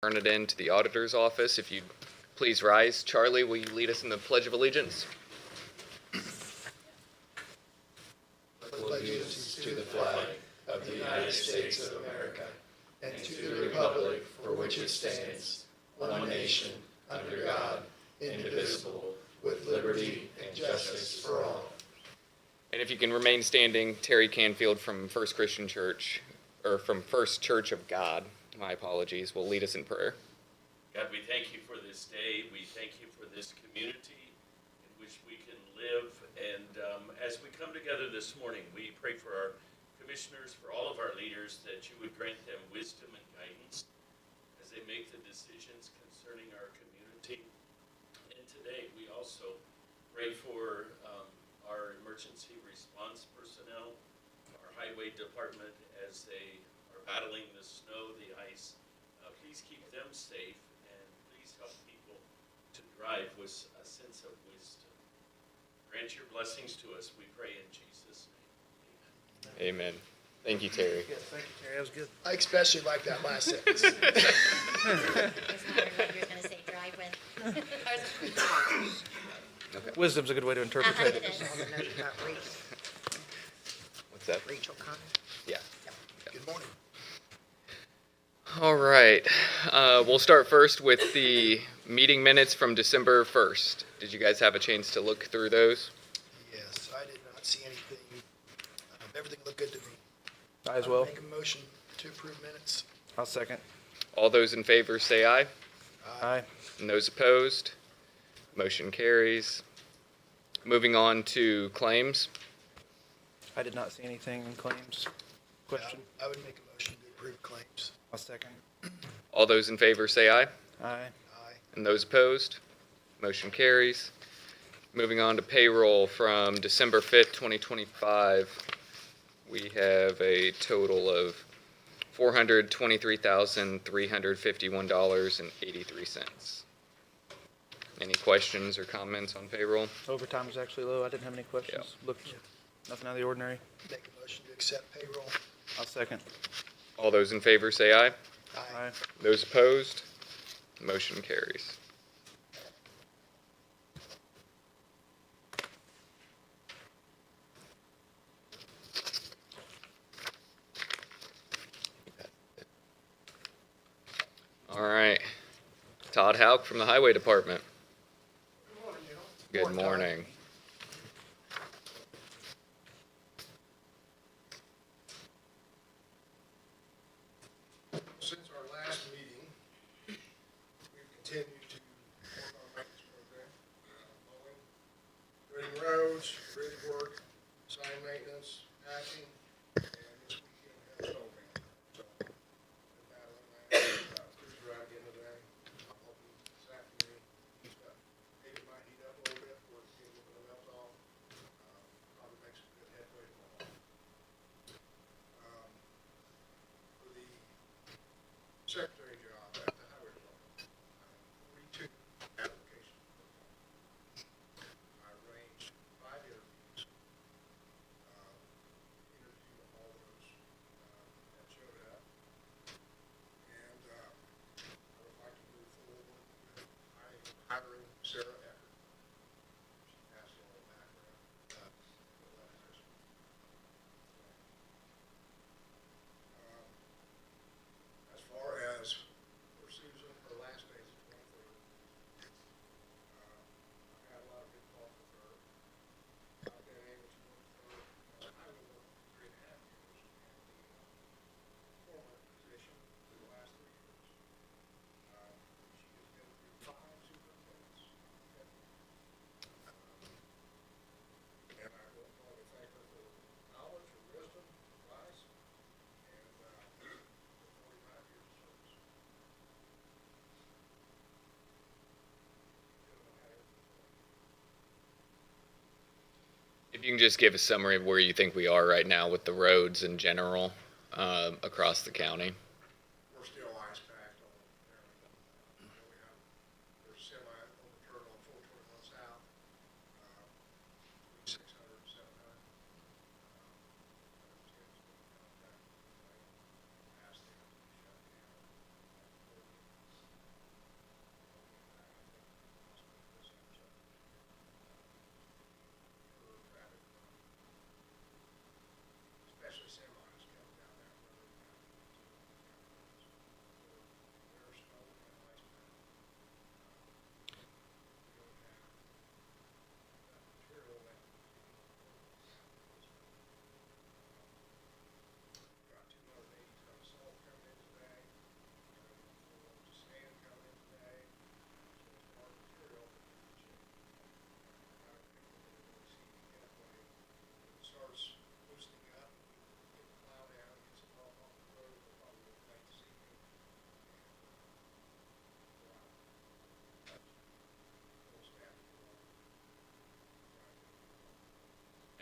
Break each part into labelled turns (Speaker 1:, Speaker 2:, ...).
Speaker 1: turn it in to the auditor's office. If you'd please rise. Charlie, will you lead us in the Pledge of Allegiance?
Speaker 2: Allegiance to the flag of the United States of America and to the republic for which it stands, one nation, under God, indivisible, with liberty and justice for all.
Speaker 1: And if you can remain standing, Terry Canfield from First Christian Church, or from First Church of God, my apologies, will lead us in prayer.
Speaker 3: God, we thank you for this day. We thank you for this community in which we can live. And as we come together this morning, we pray for our commissioners, for all of our leaders, that you would grant them wisdom and guidance as they make the decisions concerning our community. And today we also pray for our emergency response personnel, our highway department, as they are battling the snow, the ice. Please keep them safe, and please help people to drive with a sense of wisdom. Grant your blessings to us, we pray in Jesus' name.
Speaker 1: Amen. Thank you, Terry.
Speaker 4: Good. Thank you, Terry. That was good.
Speaker 2: I especially like that last sentence.
Speaker 5: I was wondering what you were going to say, drive with.
Speaker 1: Okay.
Speaker 4: Wisdom's a good way to interpret
Speaker 5: It
Speaker 4: it.
Speaker 5: is.
Speaker 1: What's that?
Speaker 6: Rachel Conner.
Speaker 1: Yeah.
Speaker 2: Good morning.
Speaker 1: All right. We'll start first with the meeting minutes from December 1st. Did you guys have a chance to look through those?
Speaker 2: Yes, I did not see anything. Everything looked good to me.
Speaker 4: I as well.
Speaker 2: Make a motion to approve minutes.
Speaker 4: I'll second.
Speaker 1: All those in favor say aye.
Speaker 4: Aye.
Speaker 1: And those opposed? Motion carries. Moving on to claims.
Speaker 4: I did not see anything in claims. Question.
Speaker 2: I would make a motion to approve claims.
Speaker 4: I'll second.
Speaker 1: All those in favor say aye.
Speaker 4: Aye.
Speaker 2: Aye.
Speaker 1: And those opposed? Motion carries. Moving on to payroll from December 5th, 2025. We have a total of $423,351.83. Any questions or comments on payroll?
Speaker 4: Overtime was actually low. I didn't have any questions. Looked nothing out of the ordinary.
Speaker 2: Make a motion to accept payroll.
Speaker 4: I'll second.
Speaker 1: All those in favor say aye.
Speaker 4: Aye.
Speaker 1: Those opposed? Motion carries. All right. Todd Hauk from the Highway Department. Good morning.
Speaker 7: Since our last meeting, we've continued to work on our maintenance program, mowing, grading roads, bridge work, sign maintenance, patching, and this weekend we have snow man. So, been battling that, cruised around again today. I'm hoping this afternoon, he's got, maybe it might heat up a little bit, we're getting a little bit of melt off. Probably make some good headway tomorrow. For the secretary job at the highway department, 42 applications. I arranged 5 interviews, interviewed all those that showed up, and I would like to move forward with hiring Sarah Eckert. She passed all the background, as far as for Susan, her last day is the 23rd. I've had a lot of good talk with her. I've been able to work with her because I would work for 3.5 years in the former position for the last 3 years. She has been through 5 superintendents. And I will probably thank her for knowledge, her wisdom, advice, and 45 years of service.
Speaker 1: If you can just give a summary of where you think we are right now with the roads in general across the county.
Speaker 7: We're still ice packed on everything. We have, there's semi overturned on 421 South, 600 and 700. Tim's been contacted today, asked them to shut down.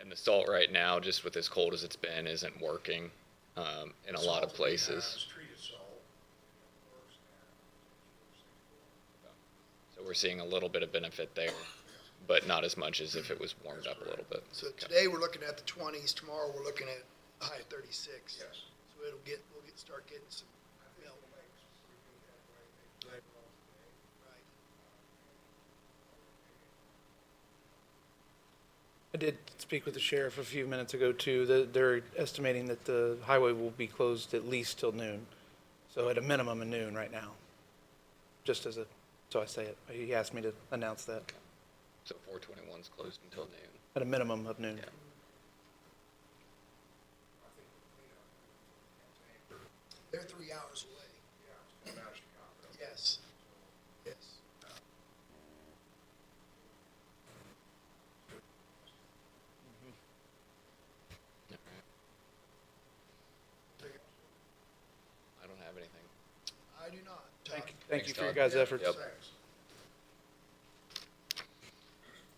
Speaker 1: And the salt right now, just with as cold as it's been, isn't working in a lot of
Speaker 7: Salt that we have
Speaker 1: places.
Speaker 7: is treated salt. Works now.
Speaker 1: So we're seeing a little bit of benefit there, but not as much as if it was warmed up a little bit.
Speaker 2: So today we're looking at the 20s, tomorrow we're looking at a high of 36.
Speaker 7: Yes.
Speaker 2: So we'll start getting some melt. Right.
Speaker 4: I did speak with the sheriff a few minutes ago too. They're estimating that the highway will be closed at least till noon. So at a minimum of noon right now. Just as so I say it. He asked me to announce that.
Speaker 1: So 421's closed until noon.
Speaker 4: At a minimum of noon.
Speaker 1: Yeah.
Speaker 2: They're 3 hours away. Yes. Yes.
Speaker 1: I don't have anything.
Speaker 2: I do not. Todd.
Speaker 4: Thank you
Speaker 1: Thanks,
Speaker 4: for your
Speaker 1: Todd.
Speaker 4: guys' efforts.
Speaker 1: Yep.
Speaker 7: Thanks.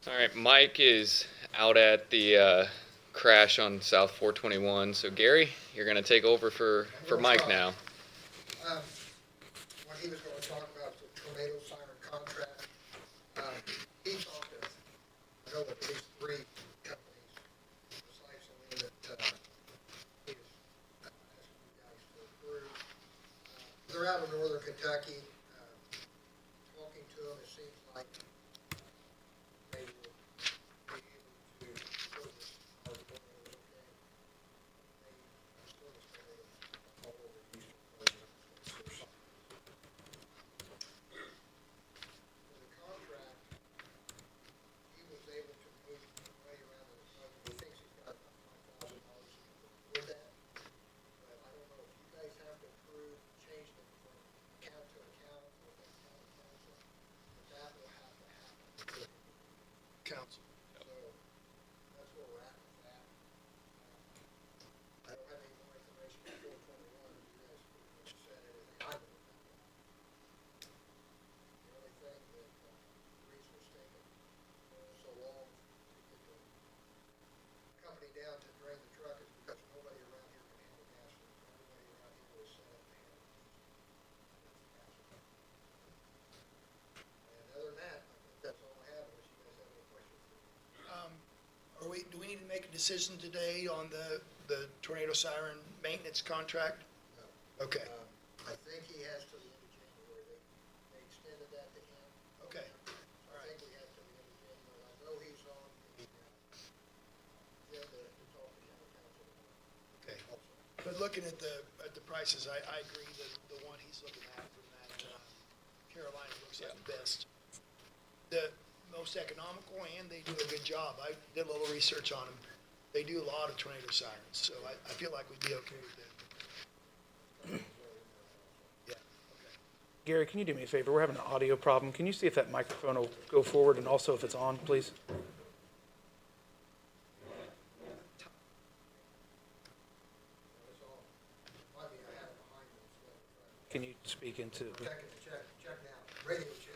Speaker 1: All right, Mike is out at the crash on South 421. So Gary, you're gonna take over for Mike now.
Speaker 7: What he was going to talk about, the tornado siren contract. He talked to, I know at least 3 companies, besides the one that he was asking you guys to approve. They're out of northern Kentucky. Talking to them, it seems like they will be able to service our tornado okay. They service tornadoes all over the eastern part of the state. For the contract, he was able to move money around in the budget. He thinks he's got about $5,000 he can afford that. But I don't know if you guys have to approve changing it from account to account or from account to council. But that will have to happen.
Speaker 2: Council.
Speaker 7: So that's where we're at with that. I don't have any more information before 21. You guys pretty much said everything I know about that. The only thing that the reason it's taking so long to get the company down to drain the truck is because nobody around here can handle gas. Everybody around here is set up to handle gas. And other than that, I think that's all I have, unless you guys have any questions.
Speaker 2: Do we need to make a decision today on the tornado siren maintenance contract?
Speaker 7: No.
Speaker 2: Okay,
Speaker 7: I think he has till the end of January. They extended that to him.
Speaker 2: okay.
Speaker 7: I think we have till the end of January. I know he's on the agenda to talk to county council tomorrow.
Speaker 2: Okay. But looking at the prices, I agree that the one he's looking at from that Carolina looks like the best. The most economical, and they do a good job. I did a little research on them. They do a lot of tornado sirens, so I feel like we'd be okay with that. Yeah, okay.
Speaker 4: Gary, can you do me a favor? We're having an audio problem. Can you see if that microphone will go forward and also if it's on, please?
Speaker 7: Might be I have it behind me. So
Speaker 4: Can you speak into?
Speaker 7: check now. Radio check.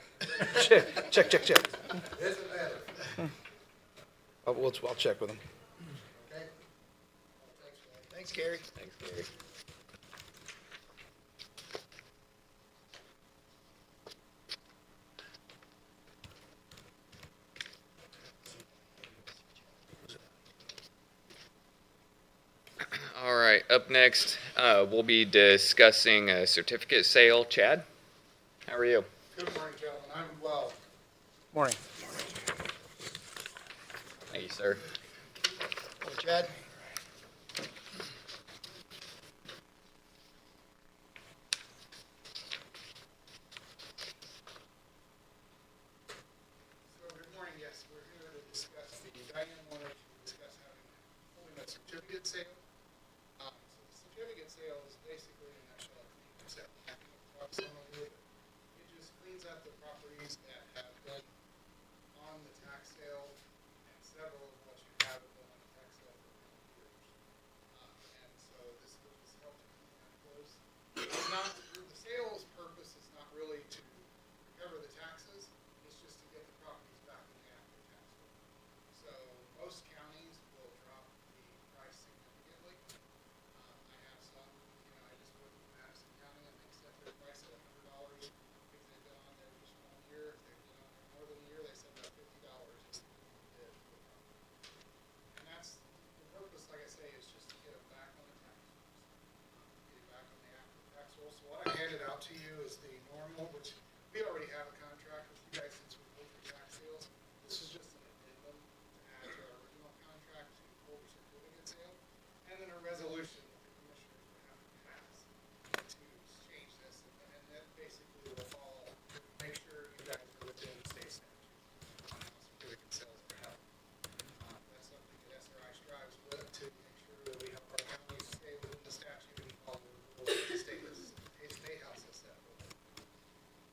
Speaker 4: Check.
Speaker 7: Is it better?
Speaker 4: I'll check with him.
Speaker 7: Okay?
Speaker 2: Thanks, Gary.
Speaker 1: Thanks, Gary. All right, up next, we'll be discussing a certificate sale. Chad, how are you?
Speaker 7: Good morning, gentlemen. I'm well.
Speaker 4: Morning.
Speaker 1: Thank you, sir.
Speaker 2: Hey, Chad?
Speaker 6: So, good morning, yes, we're here to discuss, Diane wanted to discuss holding a certificate sale. So the certificate sale is basically a nutshell, a sale. It just cleans up the properties that have been on the tax sale, and several of what you have been on the tax sale for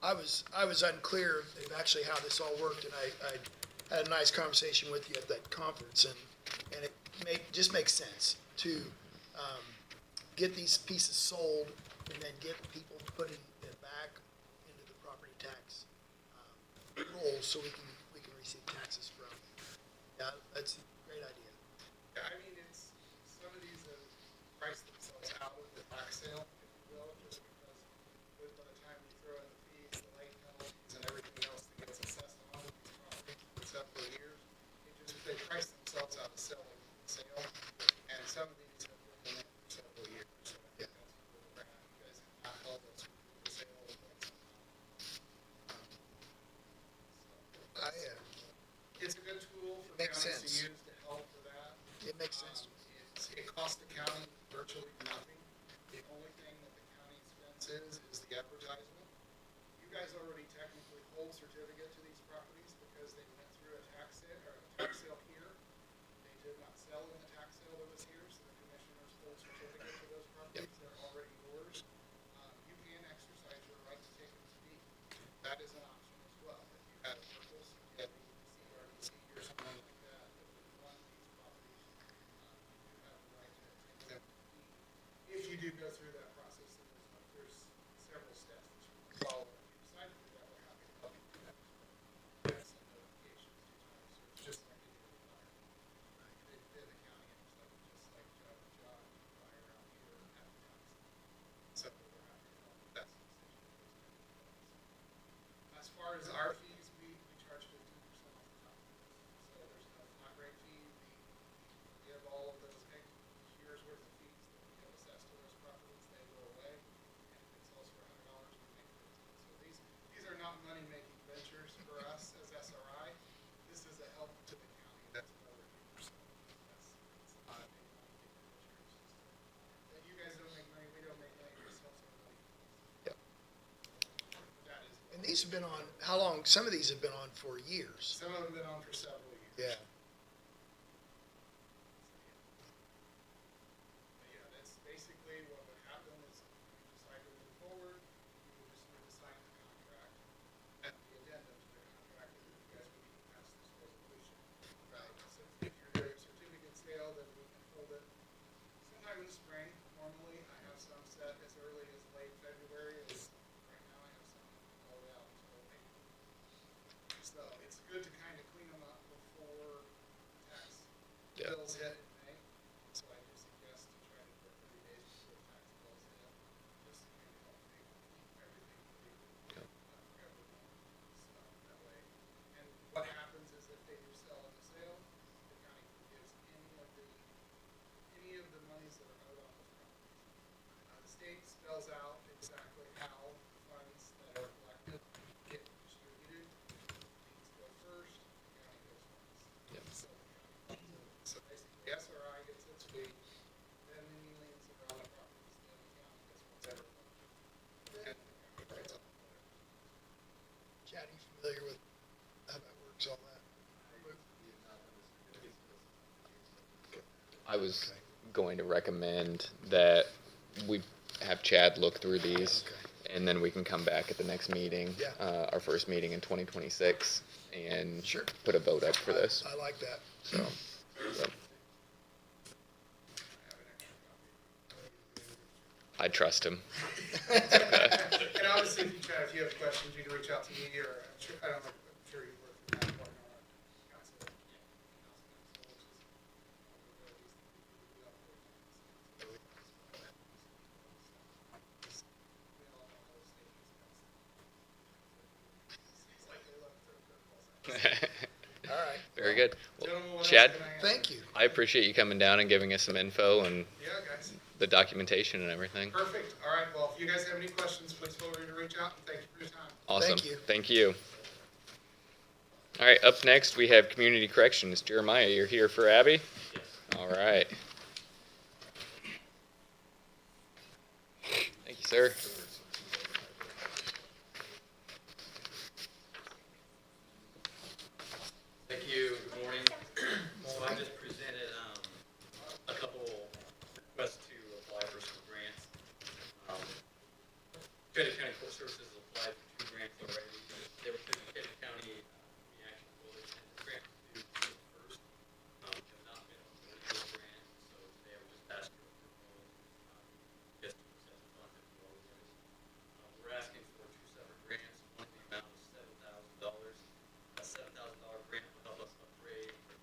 Speaker 7: I was unclear of actually how this all worked, and I had a nice conversation with you at that conference, and it just makes sense to get these pieces sold and then get people putting it back into the property tax roll so we can receive taxes from. Yeah, that's a great idea.
Speaker 6: Yeah, I mean, some of these have priced themselves out of the tax sale, if you will, just because by the time you throw in the fees, the late penalties, and everything else that gets assessed on these properties for several years, they price themselves out of selling the sale, and some of these have been in there for several years, so I think that's where we're at. You guys have not held us with the sale in quite some time. It's a good tool for
Speaker 7: Makes
Speaker 6: counties to
Speaker 7: sense.
Speaker 6: use to help with that.
Speaker 7: It makes sense.
Speaker 6: It costs the county virtually nothing. The only thing that the county expense is the advertisement. You guys already technically hold certificate to these properties because they went through a tax sale here. They did not sell in the tax sale that was here, so the commissioners hold certificate to those properties. They're already yours. You can exercise your right to take them to speak. That is an option as well. If you had a purpose, you had CRDC or something like that would fund these properties, you have the right to take them to speak. If you do go through that process, then there's several steps that you can follow. If you decide to do that, we're happy to help you do that as well. We have some notifications 2 times, so it's just like any other fire. They're the county, just like John fire out here at the tax. So we're happy to help. That's the decision that goes down. As far as our fees, we charge 15% off the top of this. So there's no flat rate fee. We give all of those years worth of fees that we have assessed to those properties, they go away. And if it sells for $100, we make 15. So these are not money-making ventures for us as SRI. This is a help to the county. That's what we're here for. It's not a big money-making venture. It's just that you guys don't make money, we don't make money, we sell some money.
Speaker 7: Yep.
Speaker 6: That is.
Speaker 7: And these have been on, how long? Some of these have been on for years.
Speaker 6: Some of them have been on for several years.
Speaker 7: Yeah.
Speaker 6: But yeah, that's basically what would happen is if you decide to move forward, you would just need to sign the contract and the addendum to the contract, and you guys would need to pass this resolution. Right. So if you're doing a certificate sale, then we can hold it sometime in the spring. Normally, I have some set as early as late February. Right now, I have some all the way out until April. So it's good to kind of clean them up before tax
Speaker 1: Yeah.
Speaker 6: bills hit in May. So I do suggest to try to put 30 days before tax bills hit, just to kind of help people keep everything legal for everyone. So that way, and what happens is if they do sell at the sale, the county forgives any of the monies that are owed on those properties. The state spells out exactly how the funds that are collected get distributed. Fees go first, the county goes
Speaker 1: Yep.
Speaker 6: last. So basically, SRI gets its fee, then any liens that are on the properties, then the county gets whatever. And the county writes off whatever.
Speaker 7: Chad, are you familiar with how that works, all that?
Speaker 1: I was going to recommend that we have Chad look through these, and then we can come back at the next meeting,
Speaker 7: Yeah.
Speaker 1: our first meeting in 2026, and
Speaker 7: Sure.
Speaker 1: put a vote up for this.
Speaker 7: I like that.
Speaker 1: So, yep.
Speaker 6: I have an extra copy.
Speaker 1: I trust him.
Speaker 6: And obviously, if you have questions, you can reach out to me, or I don't know, I'm sure you work with Matt Martin on our council.
Speaker 7: All right.
Speaker 1: Very good. Well,
Speaker 6: Gentlemen, what else
Speaker 1: Chad,
Speaker 6: can I answer?
Speaker 7: Thank you.
Speaker 1: I appreciate you coming down and giving us some info and
Speaker 6: Yeah, guys.
Speaker 1: the documentation and everything.
Speaker 6: Perfect. All right, well, if you guys have any questions, please feel free to reach out, and thank you for your time.
Speaker 1: Awesome.
Speaker 7: Thank you.
Speaker 1: Thank you. All right, up next, we have Community Corrections. Jeremiah, you're here for Abby? Yes. All right. Thank you, sir.
Speaker 8: Thank you, good morning. So I just presented a couple requests to apply for some grants. Decatur County Court Services applied for 2 grants already. They were through the Decatur County Reaction Coalition. The grant was due June 1st. Have not been awarded this grant, so they were just asking for approval, just to accept the funds if you all would. We're asking for two separate grants, one in the amount of $7,000. A $7,000 grant will help us upgrade some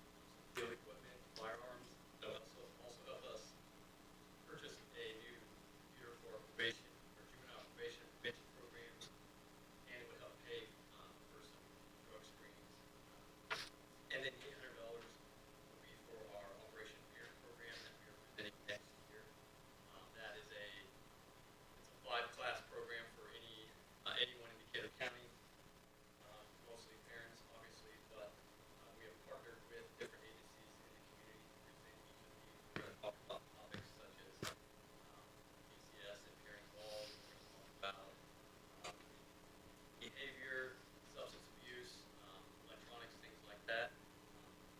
Speaker 8: field equipment, firearms. It'll also help us purchase a new computer for our probation, or juvenile probation prevention program, and it would help pay for some drug screenings. And then $800 will be for our Operation Parent program that we are presenting next year. That is it's a 5-class program for anyone in Decatur County, mostly parents, obviously, but we have partnered with different agencies in the community to present each of these. We're going to talk about topics such as PCS and parenting involved. We're going to talk about behavior, substance abuse, electronics, things like that.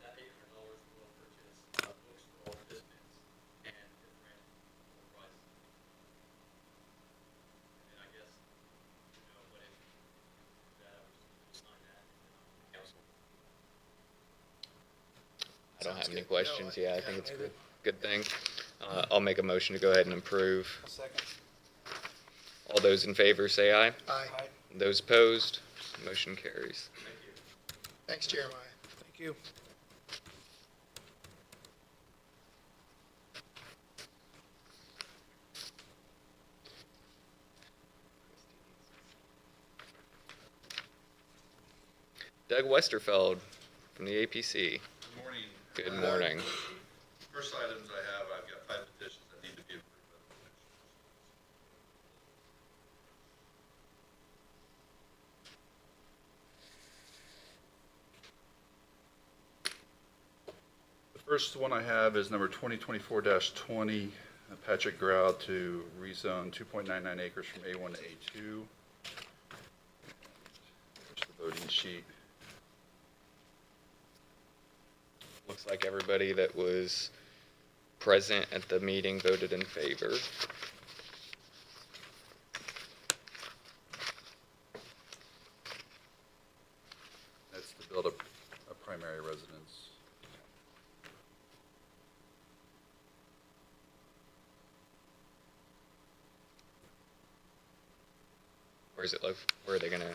Speaker 8: That $800 will purchase books for all participants and different prices. And then I guess, what if that I would sign that and then the council.
Speaker 1: I don't have
Speaker 2: Sounds
Speaker 1: any
Speaker 2: good.
Speaker 1: questions.
Speaker 2: No,
Speaker 1: Yeah, I think it's a good thing. I'll make a motion to go ahead and approve.
Speaker 4: Second.
Speaker 1: All those in favor say aye.
Speaker 2: Aye.
Speaker 1: Those opposed, motion carries.
Speaker 8: Thank you.
Speaker 2: Thanks, Jeremiah.
Speaker 4: Thank you.
Speaker 1: Doug Westerfeld from the APC.
Speaker 9: Good morning.
Speaker 1: Good morning.
Speaker 9: First items I have, I've got 5 petitions that need to be approved by the commissioners. The first one I have is number 2024-20, Patrick Grau to rezone 2.99 acres from A1 to A2. There's the voting sheet.
Speaker 1: Looks like everybody that was present at the meeting voted in favor.
Speaker 9: That's to build a primary residence.
Speaker 1: Where is it where are they gonna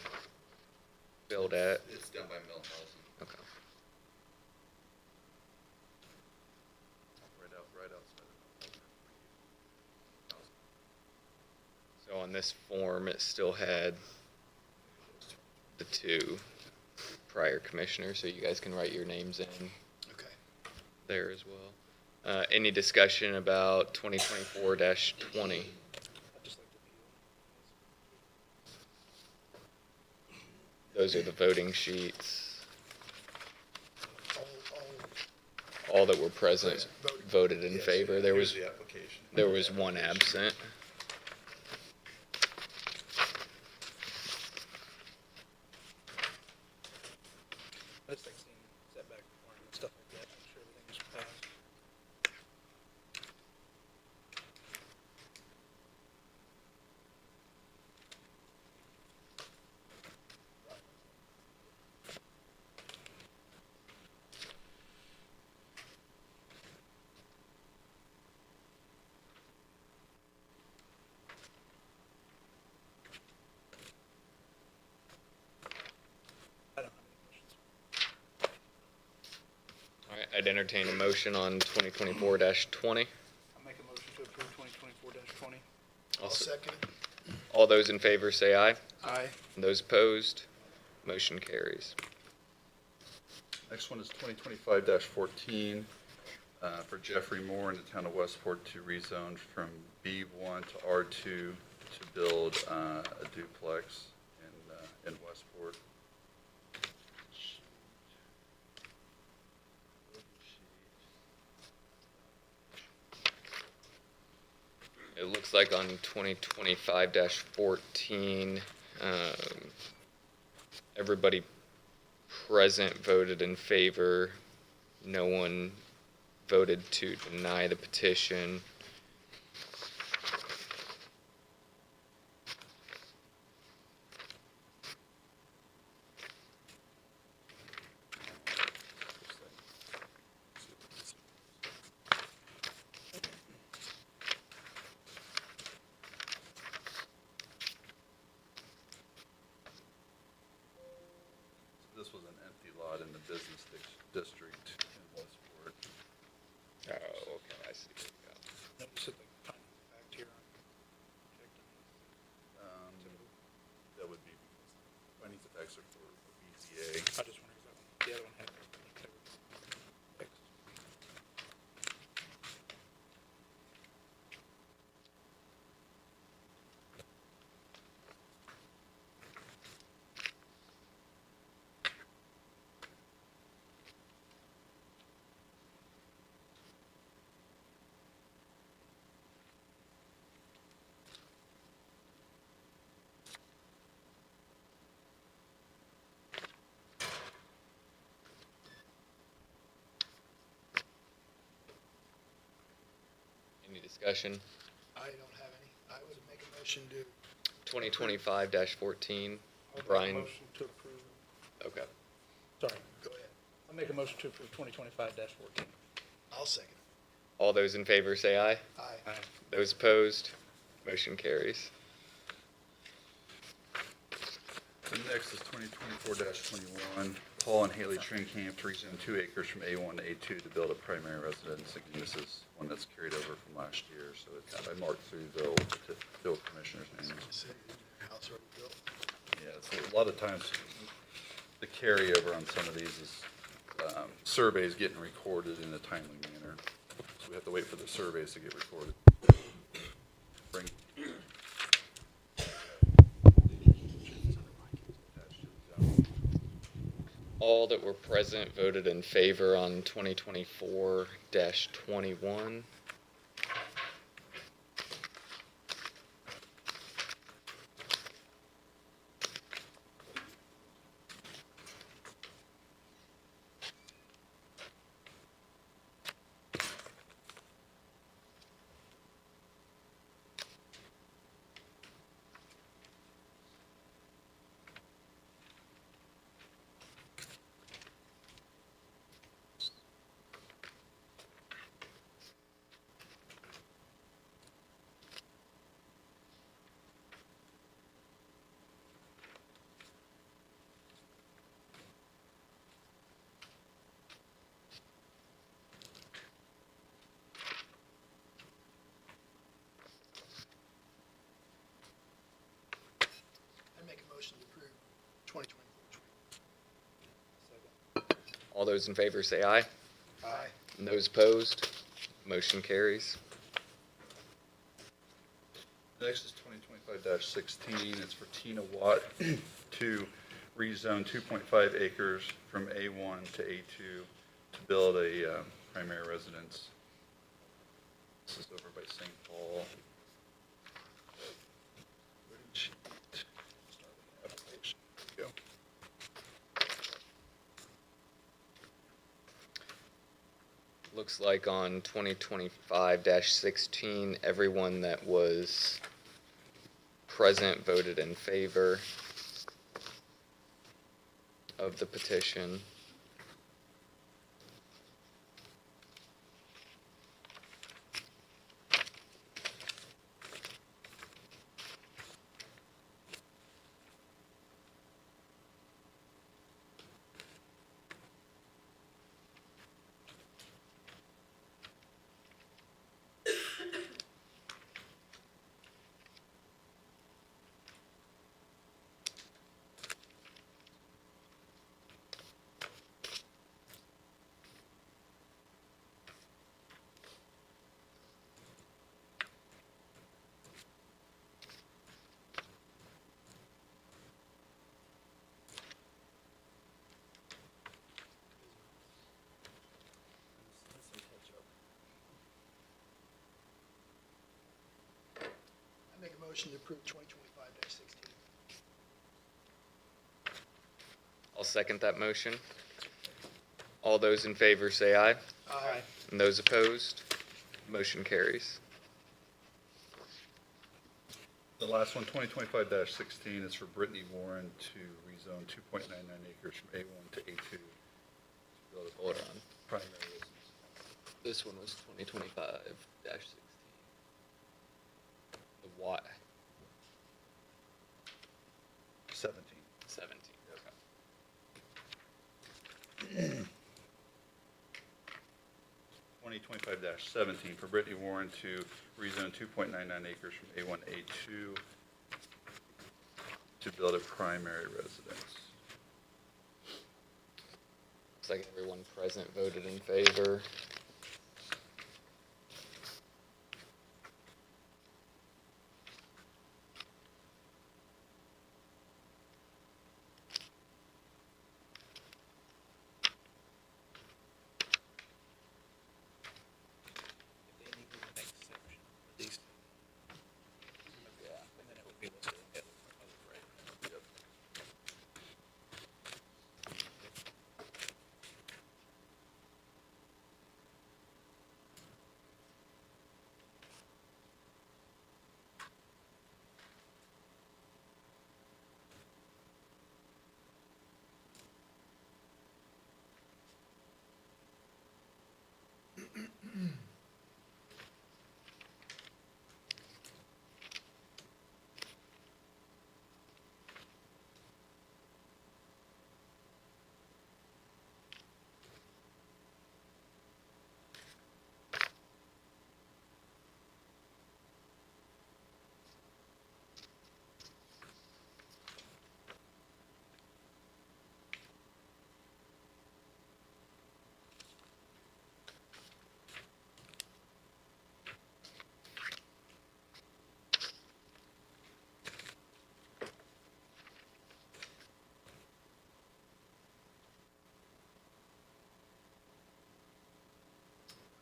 Speaker 1: build at?
Speaker 9: It's down by Milhouse,
Speaker 1: Okay.
Speaker 9: right outside of Milhouse.
Speaker 1: So on this form, it still had the 2 prior commissioners, so you guys can write your names in
Speaker 2: Okay.
Speaker 1: there as well. Any discussion about 2024-20? Those are the voting sheets. All that were present voted in
Speaker 2: Yes.
Speaker 1: favor. There was
Speaker 9: Here's the application.
Speaker 1: There was 1 absent.
Speaker 4: I just like seeing setback requirements, stuff like that, make sure everything is passed. I don't have any questions.
Speaker 1: All right, I'd entertain a motion on 2024-20.
Speaker 4: I'll make a motion to approve 2024-20.
Speaker 2: I'll second it.
Speaker 1: All those in favor say aye.
Speaker 4: Aye.
Speaker 1: Those opposed, motion carries.
Speaker 9: Next one is 2025-14 for Jeffrey Moore in the town of Westport to rezone from B1 to R2 to build a duplex in Westport.
Speaker 1: It looks like on 2025-14, everybody present voted in favor. No one voted to deny the petition.
Speaker 9: This was an empty lot in the business district in Westport.
Speaker 1: Oh, okay, I see. Yeah.
Speaker 4: Notice that the findings of fact here aren't
Speaker 9: That would be because findings of facts are for BZA.
Speaker 4: I just wondered if the other one had fixed.
Speaker 1: Any discussion?
Speaker 7: I don't have any. I would make a motion to,
Speaker 1: 2025-14.
Speaker 4: I'll make a
Speaker 1: Brian,
Speaker 4: motion to approve.
Speaker 1: okay.
Speaker 4: Sorry,
Speaker 7: go ahead.
Speaker 4: I'll make a motion to approve 2025-14.
Speaker 7: I'll second.
Speaker 1: All those in favor say aye.
Speaker 7: Aye.
Speaker 1: Those opposed, motion carries.
Speaker 9: The next is 2024-21, Paul and Haley Trinkamp to rezone 2 acres from A1 to A2 to build a primary residence. Again, this is one that's carried over from last year, so it's, I marked through the Bill Commissioner's names.
Speaker 7: City, house already built.
Speaker 9: Yeah, so a lot of times, the carryover on some of these is surveys getting recorded in a timely manner. So we have to wait for the surveys to get recorded. Bring.
Speaker 1: All that were present voted in favor on 2024-21.
Speaker 7: I make a motion to approve 2024.
Speaker 1: All those in favor say aye.
Speaker 7: Aye.
Speaker 1: And those opposed, motion carries.
Speaker 9: Next is 2025-16. It's for Tina Watt to rezone 2.5 acres from A1 to A2 to build a primary residence. This is over by St. Paul. Where did she start the application? There we go.
Speaker 1: Looks like on 2025-16, everyone that was present voted in favor of the petition.
Speaker 7: I make a motion to approve 2025-16.
Speaker 1: I'll second that motion. All those in favor say aye.
Speaker 7: Aye.
Speaker 1: And those opposed, motion carries.
Speaker 9: The last one, 2025-16, is for Brittany Warren to rezone 2.99 acres from A1 to A2 to build a
Speaker 1: Hold on.
Speaker 9: primary residence.
Speaker 1: This one was 2025-16. The Y,
Speaker 9: 17.
Speaker 1: 17, okay.
Speaker 9: 2025-17 for Brittany Warren to rezone 2.99 acres from A1 to A2 to build a primary residence.
Speaker 1: Looks like everyone present voted in favor.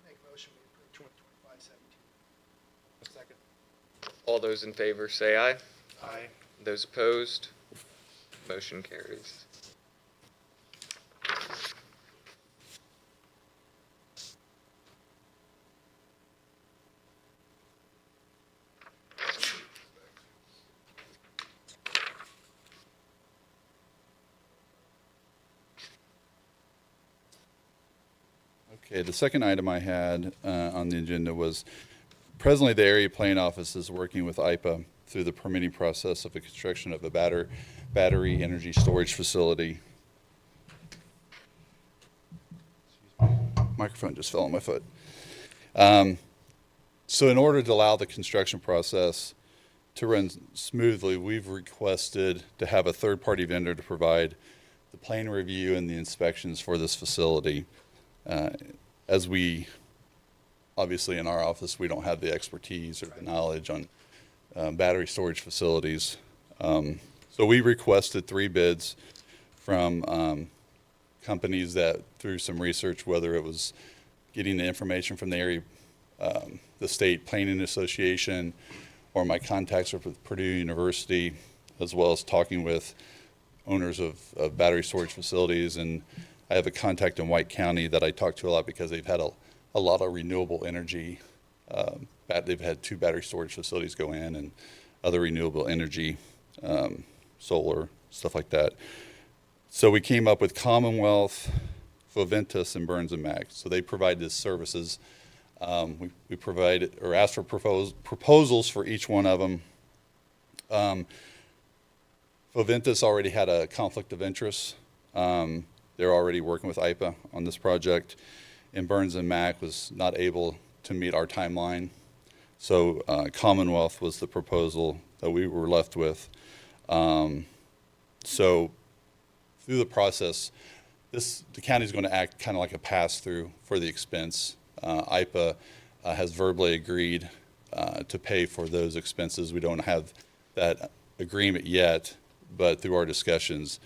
Speaker 7: Make motion we approve 2025-17.
Speaker 4: Second.
Speaker 1: All those in favor say aye.
Speaker 4: Aye.
Speaker 1: Those opposed? Motion carries.
Speaker 9: Okay, the second item I had on the agenda was presently the area planning office is working with IPA through the permitting process of the construction of a battery energy storage facility. Microphone just fell on my foot. So in order to allow the construction process to run smoothly, we've requested to have a third-party vendor to provide the plan review and the inspections for this facility. As we, obviously in our office, we don't have the expertise or the knowledge on battery storage facilities. So we requested 3 bids from companies that, through some research, whether it was getting the information from the area, the State Planning Association, or my contacts with Purdue University, as well as talking with owners of battery storage facilities. And I have a contact in White County that I talk to a lot because they've had a lot of renewable energy. They've had 2 battery storage facilities go in and other renewable energy, solar, stuff like that. So we came up with Commonwealth, Foventus, and Burns and Mac. So they provide these services. We provided or asked for proposals for each one of them. Foventus already had a conflict of interest. They're already working with IPA on this project, and Burns and Mac was not able to meet our timeline. So Commonwealth was the proposal that we were left with. So through the process, the county is going to act kind of like a pass-through for the expense. IPA has verbally agreed to pay for those expenses. We don't have that agreement yet, but through our discussions,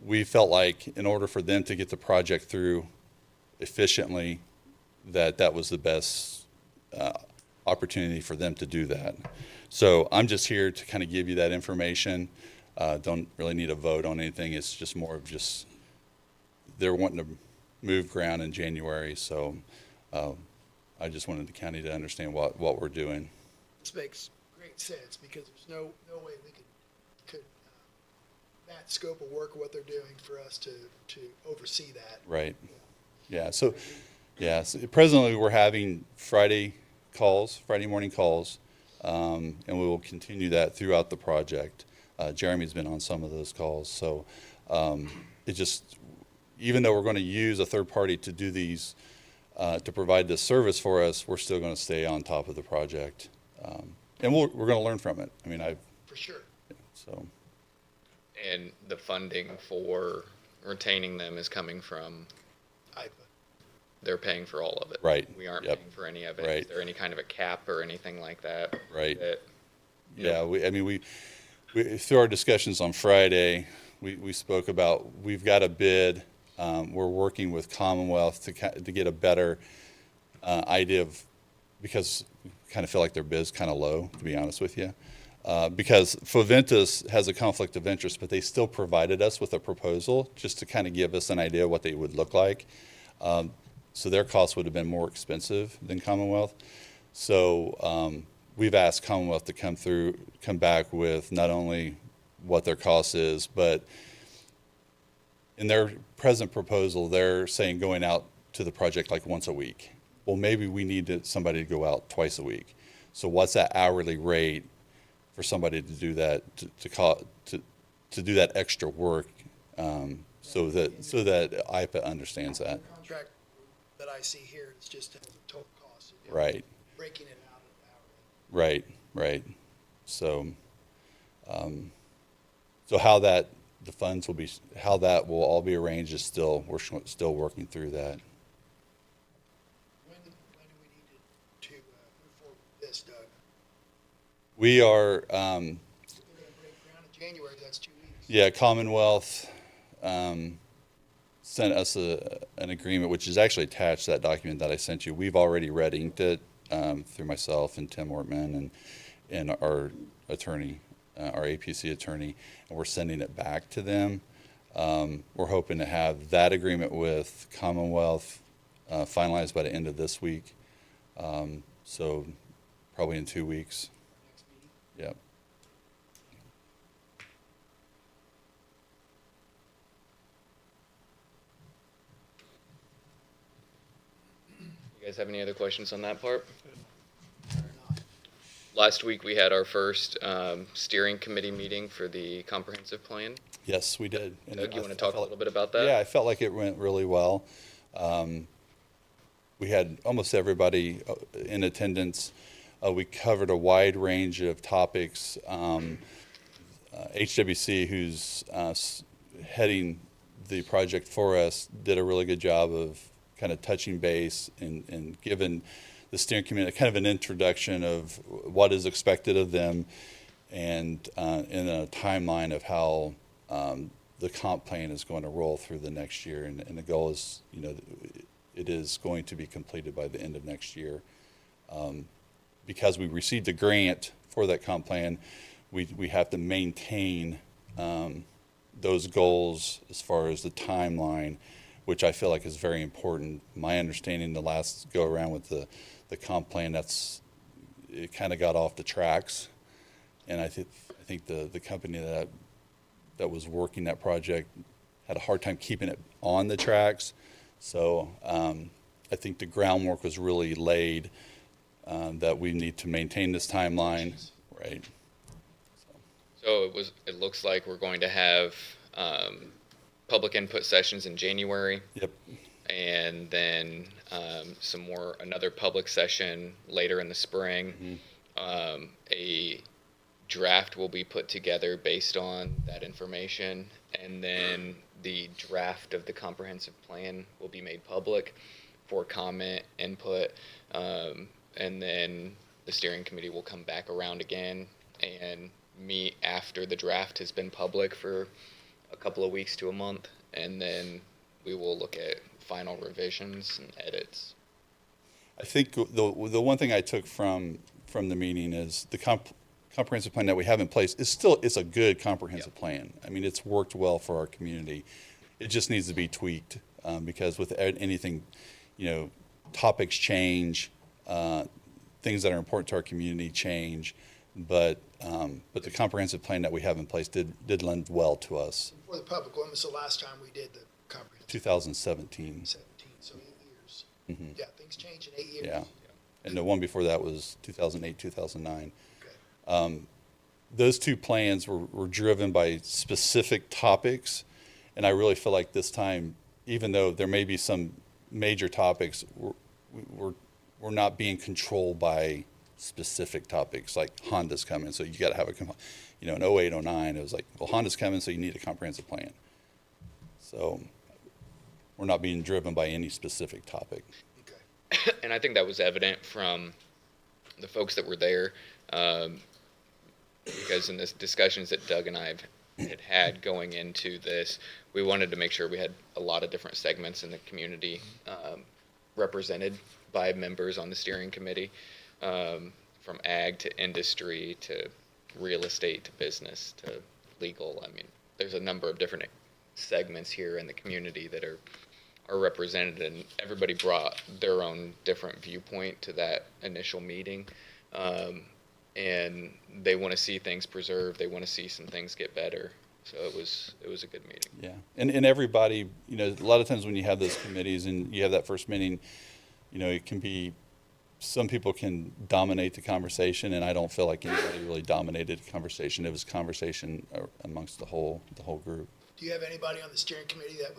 Speaker 9: we felt like in order for them to get the project through efficiently, that was the best opportunity for them to do that. So I'm just here to kind of give you that information. Don't really need a vote on anything. It's just more of just they're wanting to move ground in January. So I just wanted the county to understand what we're doing.
Speaker 7: This makes great sense because there's no way we could that scope of work, what they're doing for us to oversee that.
Speaker 9: Right. Yeah. So presently we're having Friday morning calls, and we will continue that throughout the project. Jeremy's been on some of those calls. So it just, even though we're going to use a third party to do these to provide this service for us, we're still going to stay on top of the project. And we're going to learn from it. I mean,
Speaker 6: For sure.
Speaker 9: so,
Speaker 1: And the funding for retaining them is coming from,
Speaker 6: IPA.
Speaker 1: they're paying for all of it.
Speaker 9: Right.
Speaker 1: We aren't
Speaker 9: Yep.
Speaker 1: paying for any of it.
Speaker 9: Right.
Speaker 1: Is there any kind of a cap or anything like that?
Speaker 9: Right.
Speaker 1: That-
Speaker 9: yeah, we through our discussions on Friday, we spoke about, we've got a bid. We're working with Commonwealth to get a better idea of, because we kind of feel like their bid's kind of low, to be honest with you. Because Foventus has a conflict of interest, but they still provided us with a proposal just to kind of give us an idea of what they would look like. So their costs would have been more expensive than Commonwealth. So we've asked Commonwealth to come back with not only what their cost is, but in their present proposal, they're saying going out to the project like once a week. Well, maybe we need somebody to go out twice a week. So what's that hourly rate for somebody to do that, to do that extra work, so that IPA understands that?
Speaker 6: The contract that I see here is just the total cost.
Speaker 9: Right,
Speaker 6: Breaking it out of the hourly.
Speaker 9: right. So, so how the funds will be, how that will all be arranged is we're still working through that.
Speaker 6: When do we need to move forward with this, Doug?
Speaker 9: We are,
Speaker 6: We're gonna break ground in January, that's 2 weeks.
Speaker 9: yeah, Commonwealth sent us an agreement, which is actually attached to that document that I sent you. We've already red inked it through myself and Tim Ortman and our attorney, our APC attorney, and we're sending it back to them. We're hoping to have that agreement with Commonwealth finalized by the end of this week. So probably in 2 weeks.
Speaker 6: Next meeting.
Speaker 9: Yep.
Speaker 1: You guys have any other questions on that part?
Speaker 6: Or not?
Speaker 1: Last week, we had our first steering committee meeting for the comprehensive plan.
Speaker 9: Yes, we did. And
Speaker 1: Doug, you
Speaker 9: I
Speaker 1: want to talk a
Speaker 9: felt-
Speaker 1: little bit about that?
Speaker 9: Yeah, I felt like it went really well. We had almost everybody in attendance. We covered a wide range of topics. HWC, who's heading the project for us, did a really good job of kind of touching base and giving the steering committee kind of an introduction of what is expected of them and in a timeline of how the comp plan is going to roll through the next year. And the goal is, it is going to be completed by the end of next year. Because we received a grant for that comp plan, we have to maintain those goals as far as the timeline, which I feel like is very important. My understanding the last go around with the comp plan, it kind of got off the tracks. And I think the company that was working that project had a hard time keeping it on the tracks. So I think the groundwork was really laid that we need to maintain this timeline, right?
Speaker 1: So it looks like we're going to have public input sessions in January.
Speaker 9: Yep.
Speaker 1: And then another public session later in the spring. A draft will be put together based on that information, and then the draft of the comprehensive plan will be made public for comment, input, and then the steering committee will come back around again and meet after the draft has been public for a couple of weeks to a month, and then we will look at final revisions and edits.
Speaker 9: I think the one thing I took from the meeting is the comprehensive plan that we have in place it's a good comprehensive plan. I mean, it's worked well for our community. It just needs to be tweaked because with anything, topics change, things that are important to our community change, but the comprehensive plan that we have in place did lend well to us.
Speaker 6: For the public, when was the last time we did the comprehensive?
Speaker 9: 2017.
Speaker 6: 17, so 8 years.
Speaker 9: Mhm.
Speaker 6: Yeah, things change in 8 years.
Speaker 9: Yeah. And the one before that was 2008, 2009.
Speaker 6: Okay.
Speaker 9: Those two plans were driven by specific topics, and I really feel like this time, even though there may be some major topics, we're not being controlled by specific topics like Honda's coming, so you got to have in 08, 09, it was like, well, Honda's coming, so you need a comprehensive plan. So we're not being driven by any specific topic.
Speaker 7: Okay.
Speaker 1: And I think that was evident from the folks that were there, because in the discussions that Doug and I had going into this, we wanted to make sure we had a lot of different segments in the community represented by members on the steering committee, from ag to industry to real estate to business to legal. I mean, there's a number of different segments here in the community that are represented, and everybody brought their own different viewpoint to that initial meeting. And they want to see things preserved. They want to see some things get better. So it was a good meeting.
Speaker 9: Yeah, and everybody, a lot of times when you have those committees and you have that first meeting, it can be, some people can dominate the conversation, and I don't feel like anybody really dominated the conversation. It was conversation amongst the whole group.
Speaker 7: Do you have anybody on the steering committee that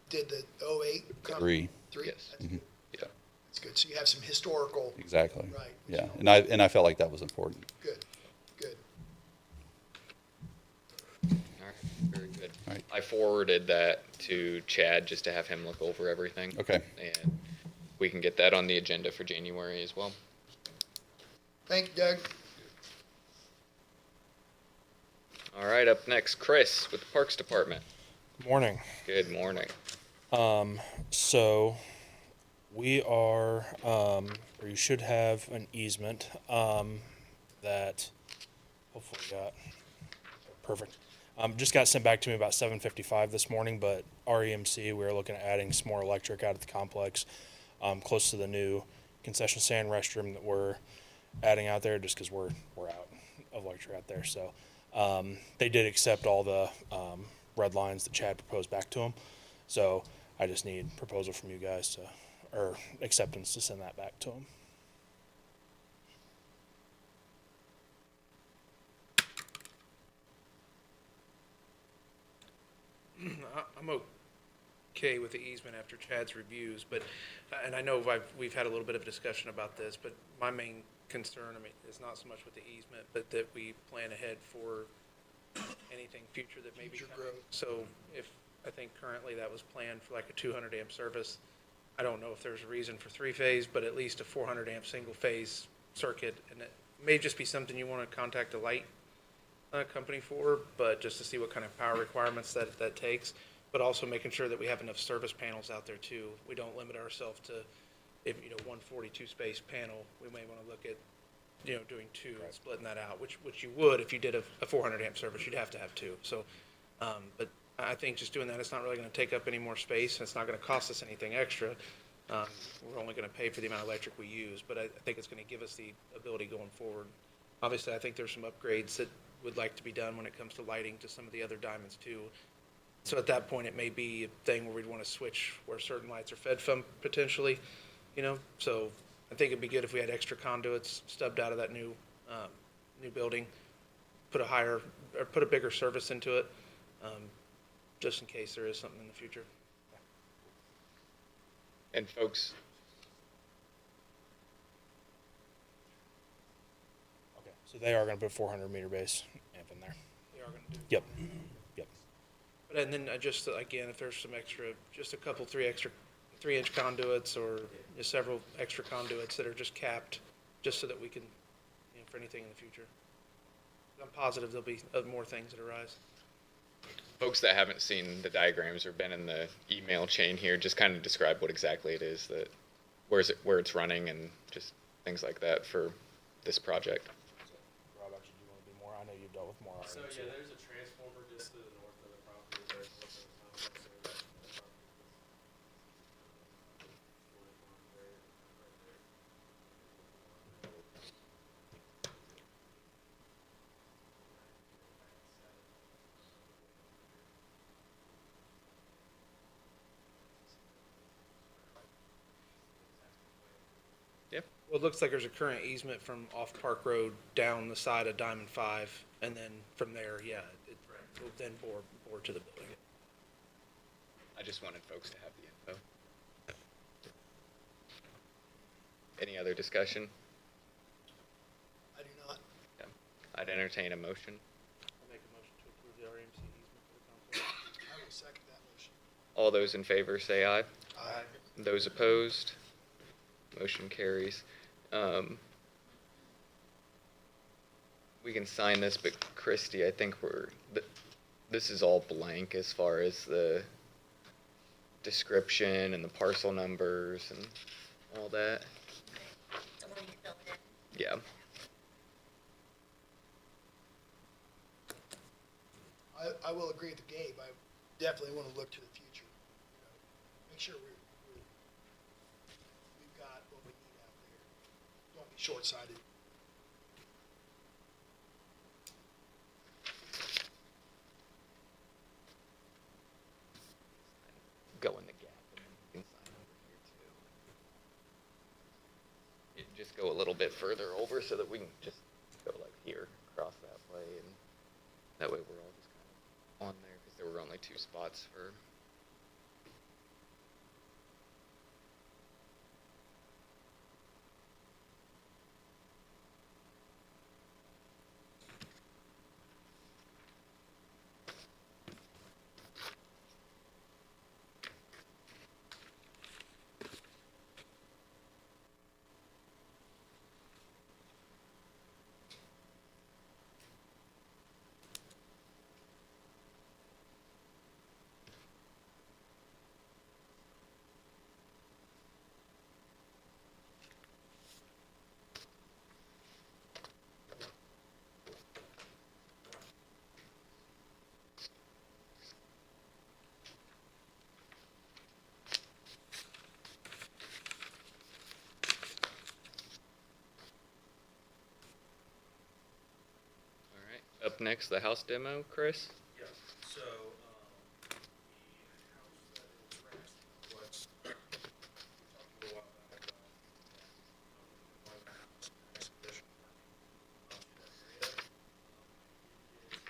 Speaker 7: did the 08?
Speaker 9: Three.
Speaker 7: Three?
Speaker 1: Yes.
Speaker 7: That's
Speaker 9: Mhm.
Speaker 7: good.
Speaker 1: Yeah.
Speaker 7: That's good. So you have some historical,
Speaker 9: Exactly.
Speaker 7: right?
Speaker 9: Yeah, and I felt like that was important.
Speaker 7: Good, good.
Speaker 1: All right. Very good.
Speaker 9: All right.
Speaker 1: I forwarded that to Chad just to have him look over everything.
Speaker 9: Okay.
Speaker 1: And we can get that on the agenda for January as well.
Speaker 7: Thank you, Doug.
Speaker 1: All right, up next, Chris with the Parks Department.
Speaker 10: Morning.
Speaker 1: Good morning.
Speaker 10: So we are, or you should have an easement, that hopefully got, perfect. Just got sent back to me about 7:55 this morning, but REMC, we are looking at adding some more electric out at the complex, close to the new concession stand restroom that we're adding out there, just because we're out of electric out there. So, they did accept all the, red lines that Chad proposed back to them. So I just need proposal from you guys or acceptance to send that back to them.
Speaker 4: I'm okay with the easement after Chad's reviews, but, and I know we've had a little bit of a discussion about this, but my main concern, is not so much with the easement, but that we plan ahead for anything future that may be
Speaker 7: Future
Speaker 4: coming.
Speaker 7: growth.
Speaker 4: So I think currently that was planned for like a 200 amp service. I don't know if there's a reason for three-phase, but at least a 400 amp single-phase circuit, and it may just be something you want to contact a light company for, but just to see what kind of power requirements that takes, but also making sure that we have enough service panels out there too. We don't limit ourselves to, if, 142 space panel, we may want to look at, doing two and splitting that out, which you would if you did a 400 amp service, you'd have to have two. So, but I think just doing that, it's not really going to take up any more space, and it's not going to cost us anything extra. We're only going to pay for the amount of electric we use, but I think it's going to give us the ability going forward. Obviously, I think there's some upgrades that would like to be done when it comes to lighting to some of the other diamonds too. So at that point, it may be a thing where we'd want to switch where certain lights are fed from potentially, so I think it'd be good if we had extra conduits stubbed out of that new building, put a bigger service into it, just in case there is something in the future.
Speaker 1: And folks,
Speaker 10: Okay. So they are going to put 400 meter base amp in there.
Speaker 4: They are going to do.
Speaker 10: Yep. Yep.
Speaker 4: But and then just again, if there's some extra, just a couple, 3-inch conduits or several extra conduits that are just capped, just so that we can, for anything in the future. I'm positive there'll be more things that arise.
Speaker 1: folks that haven't seen the diagrams or been in the email chain here, just kind of describe what exactly it is that, where it's running and just things like that for this project.
Speaker 10: Rob, actually, do you want to do more? I know you've dealt with more.
Speaker 8: So yeah, there's a transformer just to the north of the property, there's north of the complex there, that's the property.
Speaker 4: Well, it looks like there's a current easement from off Park Road down the side of Diamond 5, and then from there, yeah, it will then bore to the building.
Speaker 1: I just wanted folks to have the info. Any other discussion?
Speaker 7: I do not.
Speaker 1: Yeah. I'd entertain a motion.
Speaker 4: I'll make a motion to approve the RMC easement for the complex.
Speaker 7: I will second that motion.
Speaker 1: All those in favor say aye.
Speaker 7: Aye.
Speaker 1: Those opposed? Motion carries. We can sign this, but Christie, I think this is all blank as far as the description and the parcel numbers and all that.
Speaker 5: So when you fill it in,
Speaker 1: Yeah.
Speaker 7: I will agree with Gabe. I definitely want to look to the future. You know, make sure we've got what we need out there. Don't be short-sighted.
Speaker 1: Go in the gap and then you can sign over here too. It just go a little bit further over so that we can just go like here, across that way, and that way we're all just kind of on there because there were only 2 spots for. All right. Up next, the house demo, Chris.
Speaker 10: Yeah, so, the house that is transplexed, we talked a little while back about, one of the house exhibition parking, to that area. It is,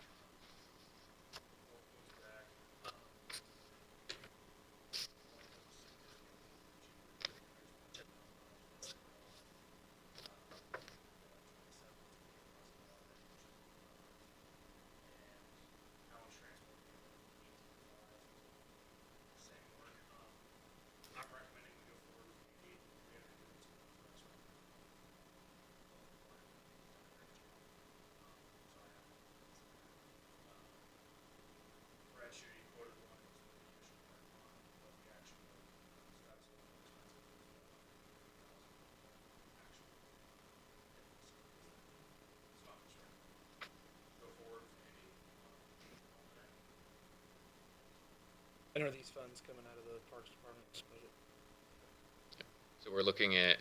Speaker 10: 4 points back, one of those, Allen Transport, same work. I'm recommending we go forward with the 300 units of price right now. Brad Shooty quoted one, it was the additional parking lot, but the actual work is absolutely expensive. So I'm just recommending go forward with maybe,
Speaker 4: And are these funds coming out of the Parks Department's budget?
Speaker 1: So we're looking at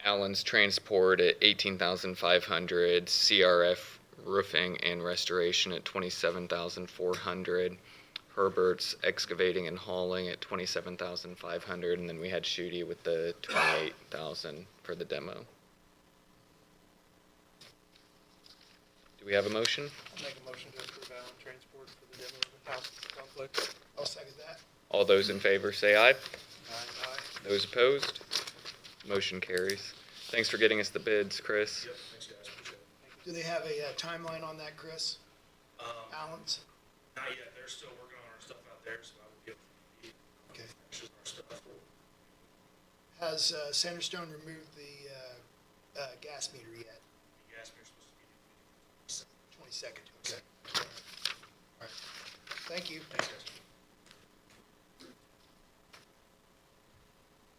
Speaker 1: Allen's Transport at 18,500, CRF Roofing and Restoration at 27,400, Herbert's Excavating and Hauling at 27,500, and then we had Shooty with the 28,000 for the demo. Do we have a motion?
Speaker 4: I'll make a motion to approve Allen Transport for the demo of the house complex.
Speaker 7: I'll second that.
Speaker 1: All those in favor say aye.
Speaker 4: Aye.
Speaker 1: Those opposed? Motion carries. Thanks for getting us the bids, Chris.
Speaker 10: Yep, thanks guys, appreciate it.
Speaker 7: Do they have a timeline on that, Chris? Allen's?
Speaker 10: Not yet, they're still working on our stuff out there, so I will give them
Speaker 7: Okay.
Speaker 10: pictures of our stuff.
Speaker 7: Has Centerstone removed the gas meter yet?
Speaker 10: The gas meter's supposed to be
Speaker 7: 22nd. Okay. All right. Thank you.
Speaker 10: Thanks, guys.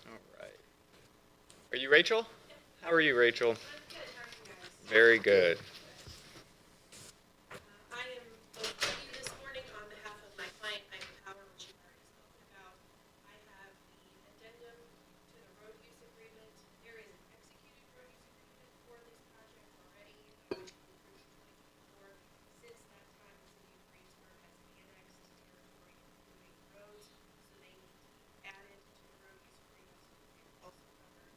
Speaker 1: All right. Are you Rachel? How are you, Rachel? Very good.
Speaker 11: I am both with you this morning on behalf of my client, Ivy Power, which you've already spoken about. I have the addendum to the road use agreement. There is an executed road use agreement for this project already, which was approved in 2024. Since that time, the city of Greensburg has annexed territory, including roads, so they need to be added to the road use agreement. So it also covered,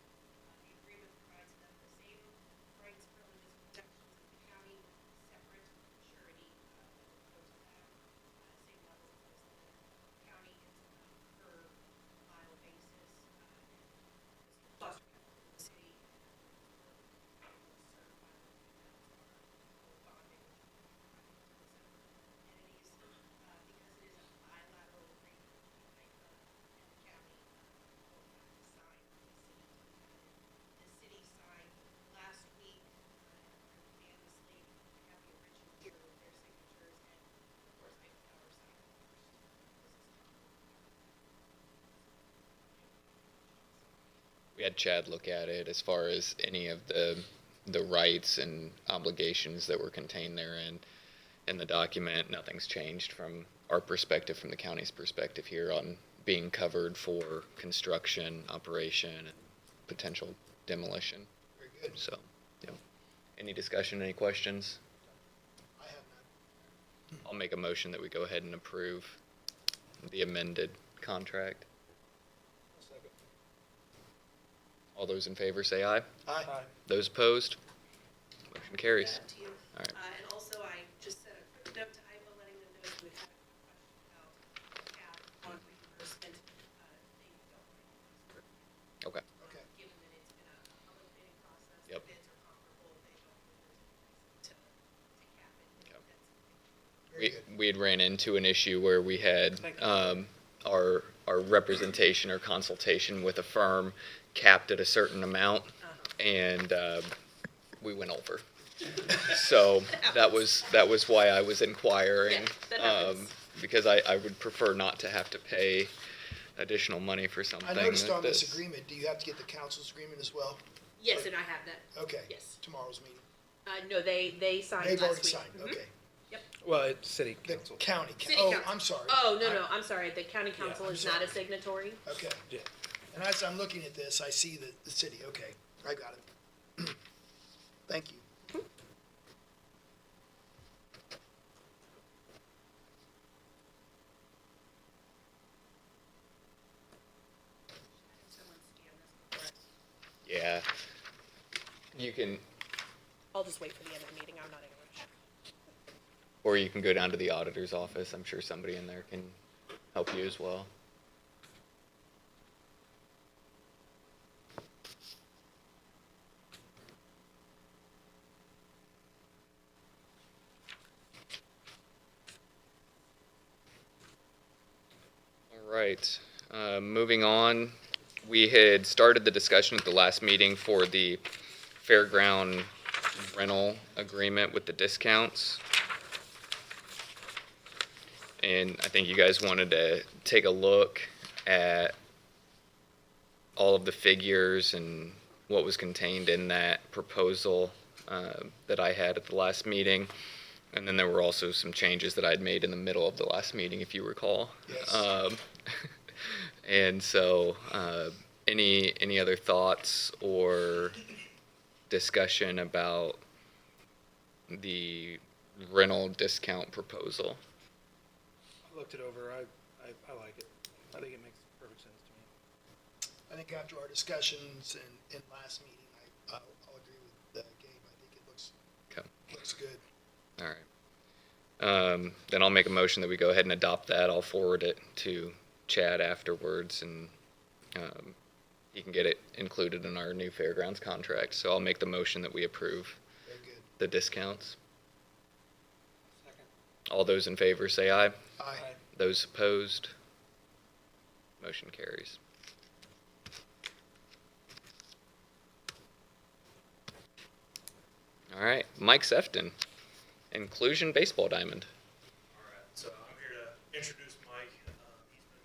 Speaker 11: the agreement provides them the same rights, privileges, and protections as the
Speaker 1: we had Chad look at it as far as any of the rights and obligations that were contained therein in the document. Nothing's changed from our perspective, from the county's perspective here on being covered for construction, operation, and potential demolition.
Speaker 7: Very good.
Speaker 1: So, you know, any discussion, any questions?
Speaker 7: I have none.
Speaker 1: I'll make a motion that we go ahead and approve the amended contract. All those in favor say aye.
Speaker 7: Aye.
Speaker 1: Those opposed? Motion carries.
Speaker 11: That to you.
Speaker 1: All right.
Speaker 11: And also, I just sent a quick note to IPA letting them know that we've had a question about cap on reimbursement. They don't reimburse.
Speaker 1: Okay.
Speaker 7: Okay.
Speaker 11: Given that it's been a public bidding process,
Speaker 1: Yep.
Speaker 11: the bids are comparable, they don't believe there's any reason to cap it.
Speaker 1: Yep.
Speaker 11: That's-
Speaker 7: Very good.
Speaker 1: We had ran into an issue where we had our representation or consultation with a firm capped at a certain amount, and we went over. So that was why I was inquiring,
Speaker 11: Yeah, that happens.
Speaker 1: because I would prefer not to have to pay additional money for something.
Speaker 7: I noticed
Speaker 1: that
Speaker 7: on this agreement, do you have to get the council's agreement as well?
Speaker 11: Yes, and I have that.
Speaker 7: Okay.
Speaker 11: Yes.
Speaker 7: Tomorrow's meeting.
Speaker 11: No, they signed
Speaker 7: They've
Speaker 11: last
Speaker 7: already
Speaker 11: week.
Speaker 7: signed,
Speaker 11: Mhm.
Speaker 7: okay.
Speaker 4: Well, it's city
Speaker 7: The
Speaker 4: council.
Speaker 7: county,
Speaker 11: City
Speaker 7: oh,
Speaker 11: council.
Speaker 7: I'm sorry.
Speaker 11: Oh, no, I'm sorry. The county council
Speaker 7: I'm
Speaker 11: is not a
Speaker 7: sorry.
Speaker 11: signatory.
Speaker 7: Okay.
Speaker 4: Yeah.
Speaker 7: And as I'm looking at this, I see the city, okay, I got it. Thank you.
Speaker 11: Someone scan this.
Speaker 1: Yeah. You can,
Speaker 11: I'll just wait for the end of the meeting. I'm not in a rush.
Speaker 1: or you can go down to the auditor's office. I'm sure somebody in there can help you as well. All right, moving on. We had started the discussion at the last meeting for the fairground rental agreement with the discounts. And I think you guys wanted to take a look at all of the figures and what was contained in that proposal that I had at the last meeting. And then there were also some changes that I'd made in the middle of the last meeting, if you recall.
Speaker 7: Yes.
Speaker 1: And so, any other thoughts or discussion about the rental discount proposal?
Speaker 4: I looked it over. I like it. I think it makes perfect sense to me.
Speaker 7: I think after our discussions in last meeting, I'll agree with Gabe. I think it looks good.
Speaker 1: All right. Then I'll make a motion that we go ahead and adopt that. I'll forward it to Chad afterwards, and he can get it included in our new fairgrounds contract. So I'll make the motion that we approve
Speaker 7: Very good.
Speaker 1: the discounts. All those in favor say aye.
Speaker 7: Aye.
Speaker 1: Those opposed? Motion carries. All right, Mike Sefton, Inclusion Baseball Diamond.
Speaker 10: All right, so I'm here to introduce Mike. He's been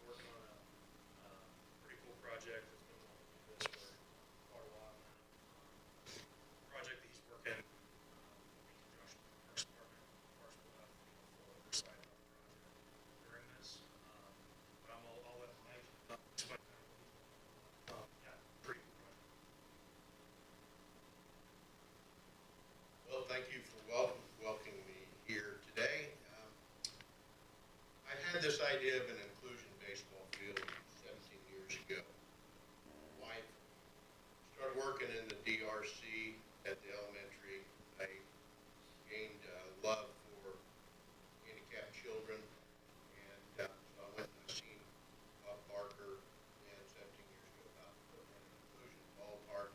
Speaker 10: working on a pretty cool project. He's been wanting to do this for quite a while now. Project that he's working in conjunction with the Parks Department. Parks will have full oversight of the project during this. But I'll let Mike explain kind of what he's doing. Yeah, pretty cool project.
Speaker 12: Well, thank you for welcoming me here today. I had this idea of an inclusion baseball field 17 years ago. Wife started working in the DRC at the elementary. I gained love for handicapped children, and so I went and I seen Bob Barker and 17 years ago about putting in an inclusion ballpark.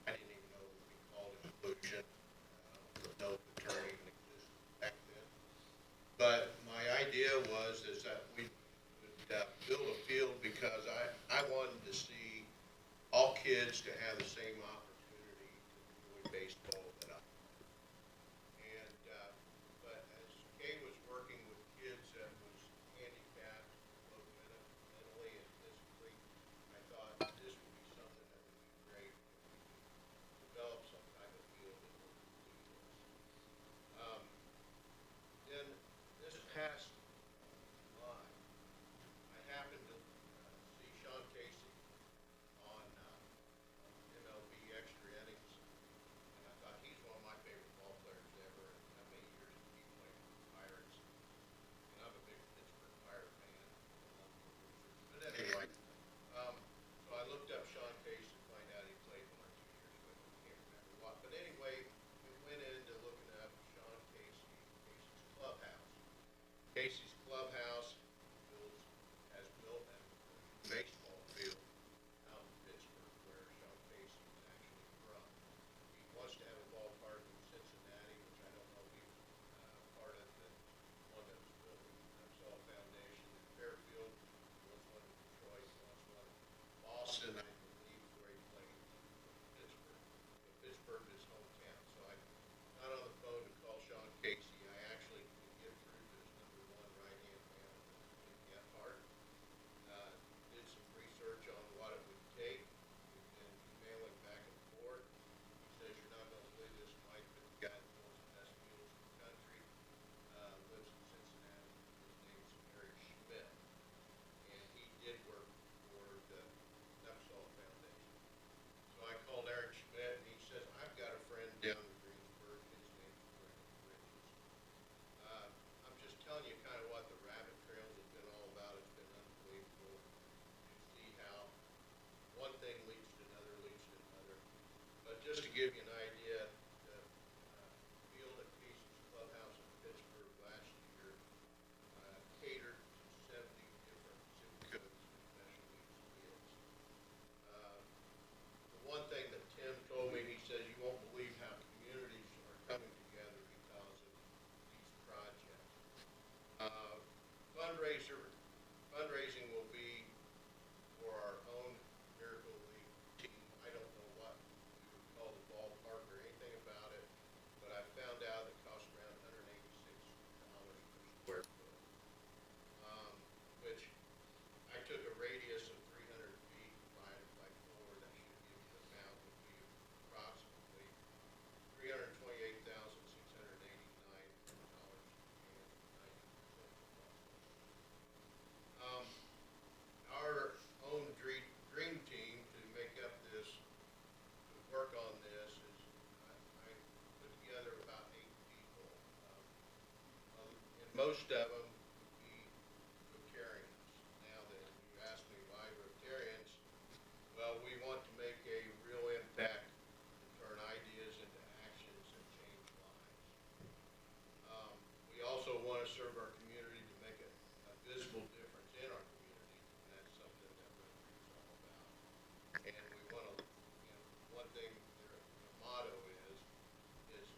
Speaker 12: I didn't even know it would be called inclusion. No term even existed back then. But my idea is that we would build a field because I wanted to see all kids to have the same opportunity to enjoy baseball that I did. And but as Kay was working with kids that was handicapped both mentally and physically, I thought this would be something that would be Boston, I believe, is where he played Pittsburgh. So Pittsburgh is his hometown. So I got on the phone to call Sean Casey. I actually could get through to his number one right-hand man, Jim Gephardt. Did some research on what it would take. We've been emailing back and forth. He says, you're not going to believe this, Mike, but the guy that builds the best fields in the country lives in Cincinnati. His name's Eric Schmidt. And he did work for the Nupsall Foundation. So I called Eric Schmidt, and he says, I've got a friend down in Greensburg. His name's Brandon Bridges. I'm just telling you kind of what the rabbit trails have been all about. It's been unbelievable to see how one thing leads to another, leads to another. But just to give you an idea, the field at Casey's Clubhouse in Pittsburgh last year catered to 70 different zip codes for special needs kids. The one thing that Tim told me, he says, you won't believe how communities are coming together because of these projects. Fundraising will be for our own Miracle League team. I don't know what we would call the ballpark or anything about it, but I found out it costs around $186 per square foot, which I took a radius of 300 feet, divided by 4, that should give you the amount, would be approximately $328,689.90. Our own dream team to make up this, to work on this is, I put together about 8 people. And most of them would be Rotarians. Now then, you ask me why Rotarians, well, we want to make a real impact and turn ideas into actions and change lives. We also want to serve our community to make a visible difference in our community, and that's something that Rotary is all about. And we want to, one thing their motto is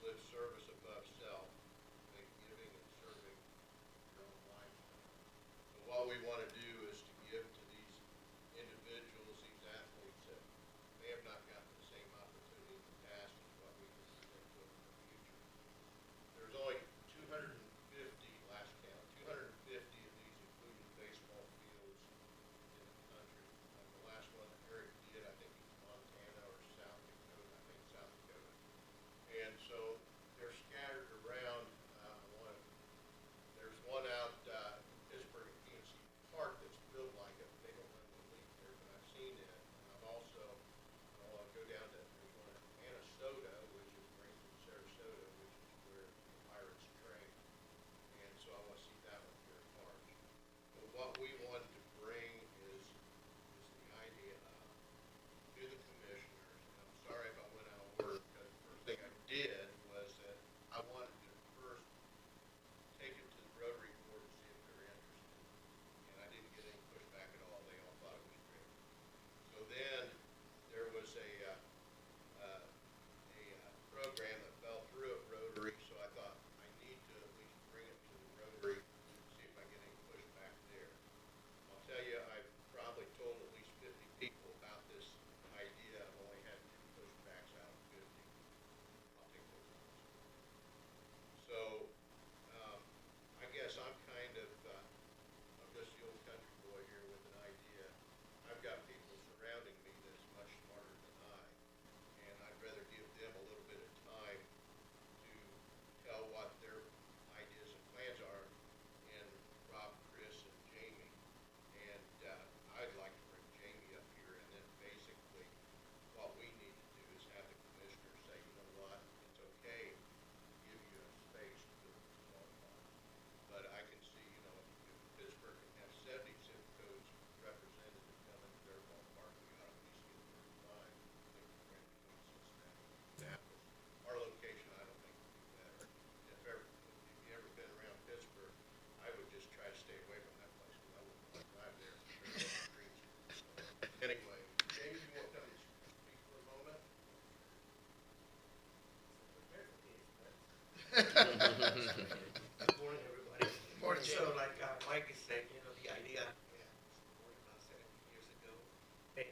Speaker 12: live service above self, make giving and serving your own lifestyle. So what we want to do is to give to these individuals, these athletes that may have not gotten the same opportunity in the past as what we can present to them in the future. There's only 250, last count, 250 of these including baseball fields in the country. The last one that Eric did, I think he's Montana or South Dakota, I think South Dakota. And so they're scattered around. There's one out in Pittsburgh at PNC Park that's built like it. They don't run the league there, but I've seen it. And I've also, I'll go down to, there's one at Minnesota, which is right from Sarasota, which is where the Pirates train. And so I want to see that one here in March. But what we wanted to bring is the idea of, to the commissioners, and I'm sorry if I went out of order, because the first thing I did was that I wanted to first take it to the Rotary Board to see if they're interested. And I didn't get any pushback at all. They all thought it was great. So then there was a program that fell through at Rotary, so I thought I need to at least bring it to the Rotary, see if I get any pushback there. I'll tell you, I've probably told at least 50 people about this idea. I've only had 2 pushbacks out of 50. I'll take those ones. So I guess I'm kind of, I'm just the old country boy here with an idea. I've got people surrounding me that's much smarter than I, and I'd rather give them a little bit of time to tell what their ideas and plans are in Rob, Chris, and Jamie. And I'd like to bring Jamie up here, and then basically what we need to do is have the commissioners say, you know what, it's okay to give you a space to build this ballpark. But I can see, if Pittsburgh can have 70 zip codes represented to come into their ballpark, we ought to at least get 35. I think we're in between Cincinnati and Indianapolis. Our location, I don't think would be better. If you ever been around Pittsburgh, I would just try to stay away from that place because I wouldn't want to drive there. So, anyway, Jamie, you want to come and speak for a moment?
Speaker 13: Good morning, everybody.
Speaker 7: Morning, Jim.
Speaker 13: So like Mike is saying, the idea, yeah, was born about 17 years ago. And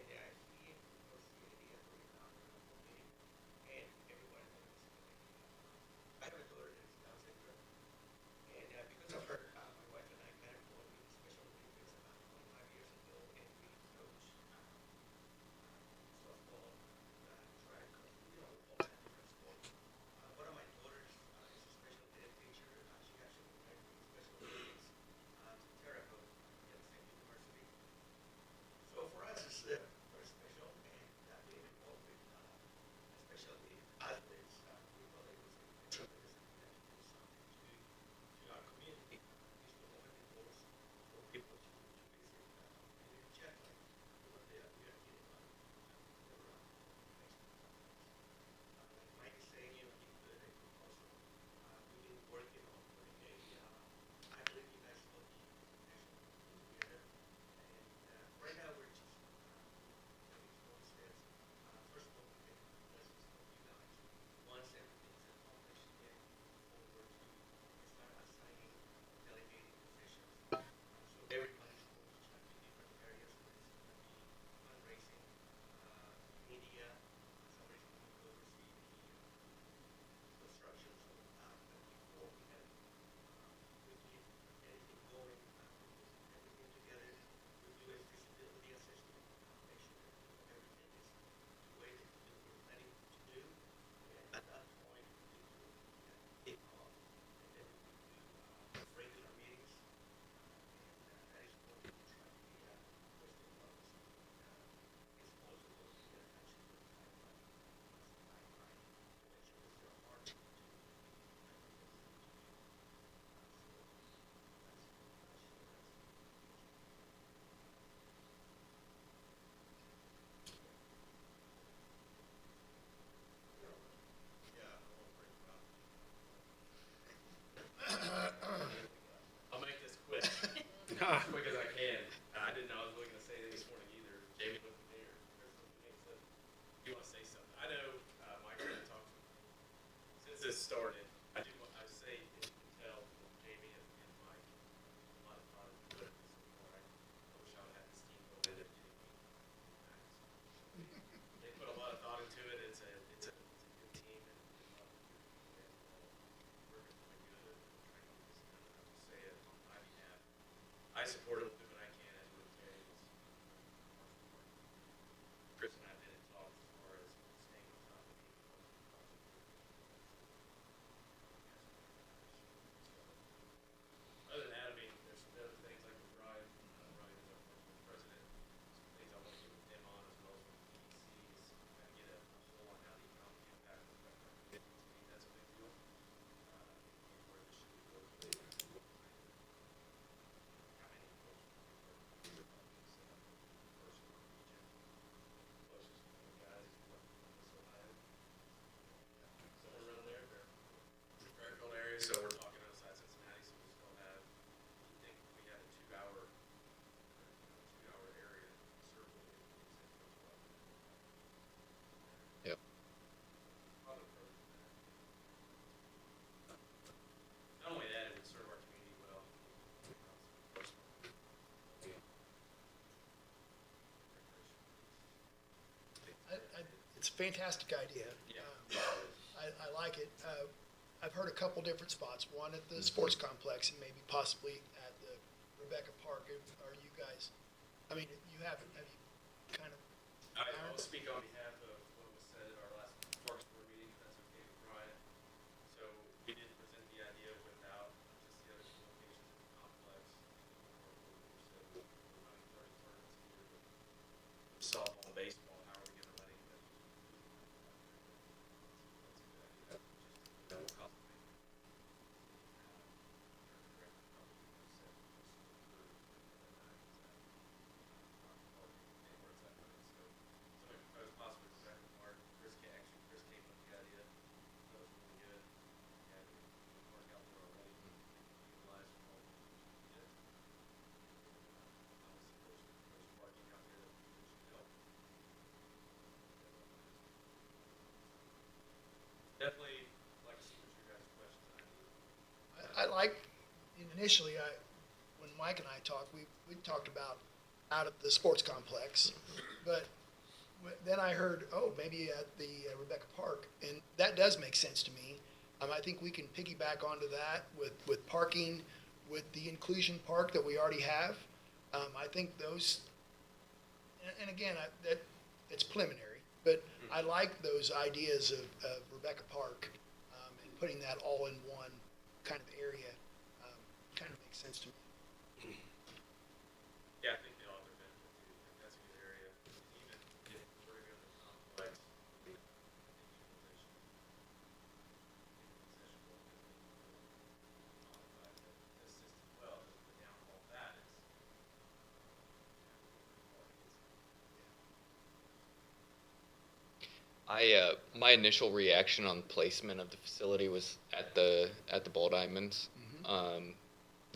Speaker 8: as quick as I can. I didn't know I was really gonna say anything this morning either. Jamie looked at me or Chris looked at me and said, "You want to say something?" I know Michael and I talked since this started. I say if you can tell Jamie and Mike a lot of thought into it. I wish I would have this team go in and getting me. They put a lot of thought into it. It's a good team and we're really good at trying to get this done. I'll just say it on my behalf. I support it when I can, as with Jay. Chris and I did talk as far as staying on top of the other than that, I mean, there's some other things like with Ryan is our president, some things I want to get with him on as well as with the PDCs, kind of get a whole on how the economic impact of that that's a big deal. Where this should be located, how many folks would be working set up first in the region, closest to the guys who work in Columbus, Ohio. Somewhere around there, Fairfield area, so we're talking outside Cincinnati, so we still have, you think we had a 2 hour area circle in Central as well.
Speaker 1: Yep.
Speaker 8: Other pros than that. Not only that, it would serve our community well.
Speaker 2: It's a fantastic idea.
Speaker 8: Yeah.
Speaker 2: I like it. I've heard a couple different spots, one at the sports complex and maybe possibly at the Rebecca Park. Are you guys, I mean, have you kind of,
Speaker 8: I'll speak on behalf of what was said at our last Parks Board meeting, if that's okay with Brian. So we did present the idea without just the other two locations in the complex. So we're running 30 tournaments here with softball, baseball, how are we gonna let anybody? That's a good idea. Just no cost of maintenance. Chris came with the idea. That was really good. Yeah, we work out there already. Utilize from all the get. Obviously, there's parking out there that should help. Definitely like to see what your guys' questions are.
Speaker 2: I like, initially, when Mike and I talked, we talked about out at the sports complex, but then I heard, maybe at the Rebecca Park, and that does make sense to me. I think we can piggyback onto that with parking, with the inclusion park that we already have. I think those, and again, it's preliminary, but I like those ideas of Rebecca Park, and putting that all in one kind of area, kind of makes sense to me.
Speaker 8: Yeah, I think they all have their benefit too. I think that's a good area. Even if we're going to the complex, I think utilization. Possession will be modified to assist as well. The downfall of that is
Speaker 1: my initial reaction on placement of the facility was at the Ball Diamonds,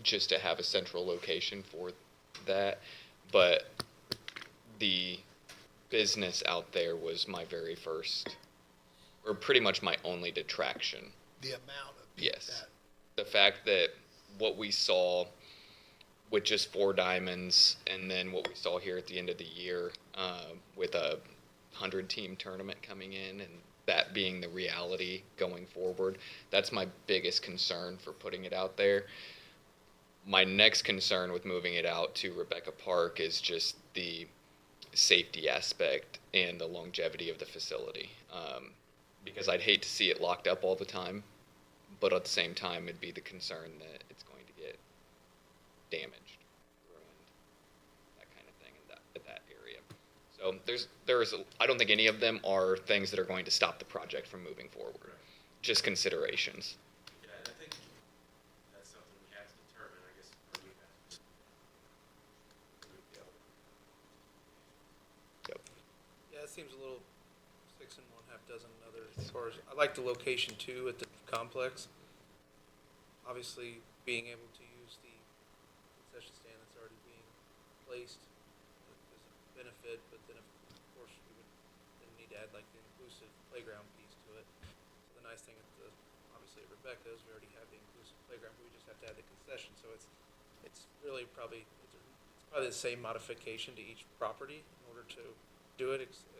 Speaker 1: just to have a central location for that. But the business out there was my very first, or pretty much my only detraction.
Speaker 2: The amount of people
Speaker 1: Yes. The fact that what we saw with just 4 diamonds, and then what we saw here at the end of the year with a 100-team tournament coming in, and that being the reality going forward, that's my biggest concern for putting it out there. My next concern with moving it out to Rebecca Park is just the safety aspect and the longevity of the facility. Because I'd hate to see it locked up all the time, but at the same time, it'd be the concern that it's going to get damaged, ruined, that kind of thing in that area. So I don't think any of them are things that are going to stop the project from moving forward. Just considerations.
Speaker 8: Yeah, and I think that's something we have to determine, I guess, or we have to.
Speaker 1: Yep.
Speaker 4: Yeah, it seems a little 6 and 1/2 dozen other, as far as, I like the location too at the complex. Obviously, being able to use the concession stand that's already placed as a benefit, but then of course we would then need to add like the inclusive playground piece to it. So the nice thing at obviously at Rebecca is we already have the inclusive playground, but we just have to add the concession. So it's really probably, it's probably the same modification to each property in order to do it, except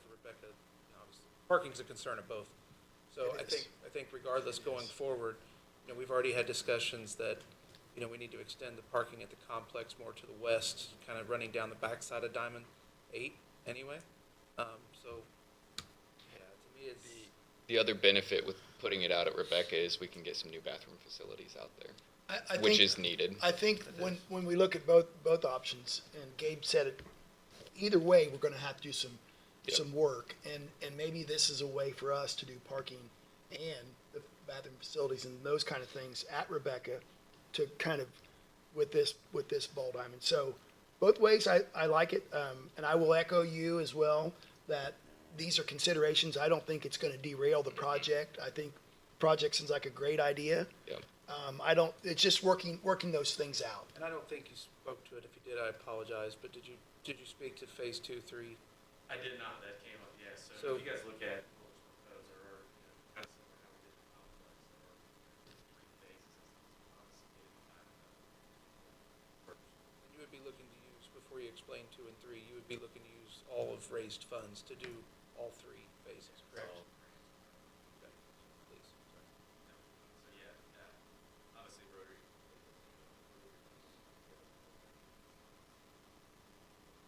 Speaker 4: for Rebecca, you know, obviously. Parking's a concern of both. So
Speaker 2: It is.
Speaker 4: I think regardless going forward, you know, we've already had discussions that, you know, we need to extend the parking at the complex more to the west, kind of running down the backside of Diamond 8 anyway. So, yeah, to me it's.
Speaker 1: The other benefit with putting it out at Rebecca is we can get some new bathroom facilities out there,
Speaker 2: I
Speaker 1: which
Speaker 2: think-
Speaker 1: is needed.
Speaker 2: I think when we look at both options, and Gabe said it, either way, we're gonna have to do some work, and maybe this is a way for us to do parking and the bathroom facilities and those kind of things at Rebecca to kind of, with this ball diamond. So both ways, I like it, and I will echo you as well, that these are considerations. I don't think it's gonna derail the project. I think project seems like a great idea.
Speaker 1: Yep.
Speaker 2: It's just working those things out.
Speaker 4: And I don't think you spoke to it. If you did, I apologize, but did you speak to phase 2, 3?
Speaker 8: I did not, that came up, yes.
Speaker 4: So-
Speaker 8: So if you guys look at what was proposed, or, you know, kind of similar how we did the complex, or three phases and stuff, honestly,
Speaker 4: And you would be looking to use, before you explain 2 and 3, you would be looking to use all of raised funds to do all 3 phases, correct? Okay. Please, sorry.
Speaker 8: So yeah, obviously Rotary.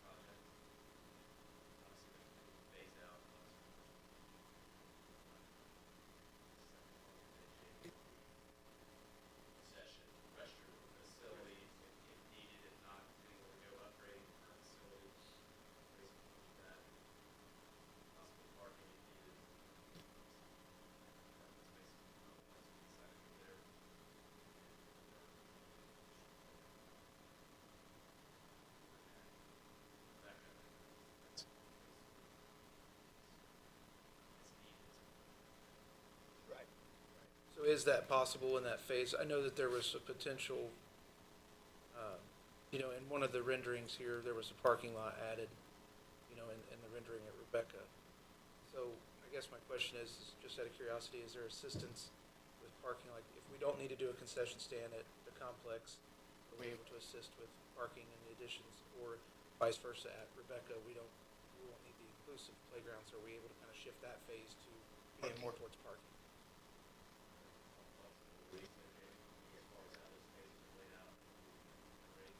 Speaker 8: Project. Obviously, there's phase out. Session, restroom facility, if needed, if not, depending where we go, upgrade current facility. Basically, that. Possible parking if needed. That's basically how it's decided there. That kind of thing. It's needed.
Speaker 2: Right.
Speaker 4: So is that possible in that phase? I know that there was a potential, you know, in one of the renderings here, there was a parking lot added, you know, in the rendering at Rebecca. So I guess my question is, just out of curiosity, is there assistance with parking? Like, if we don't need to do a concession stand at the complex, are we able to assist with parking and the additions, or vice versa at Rebecca, we won't need the inclusive playgrounds, are we able to kind of shift that phase to being more towards parking?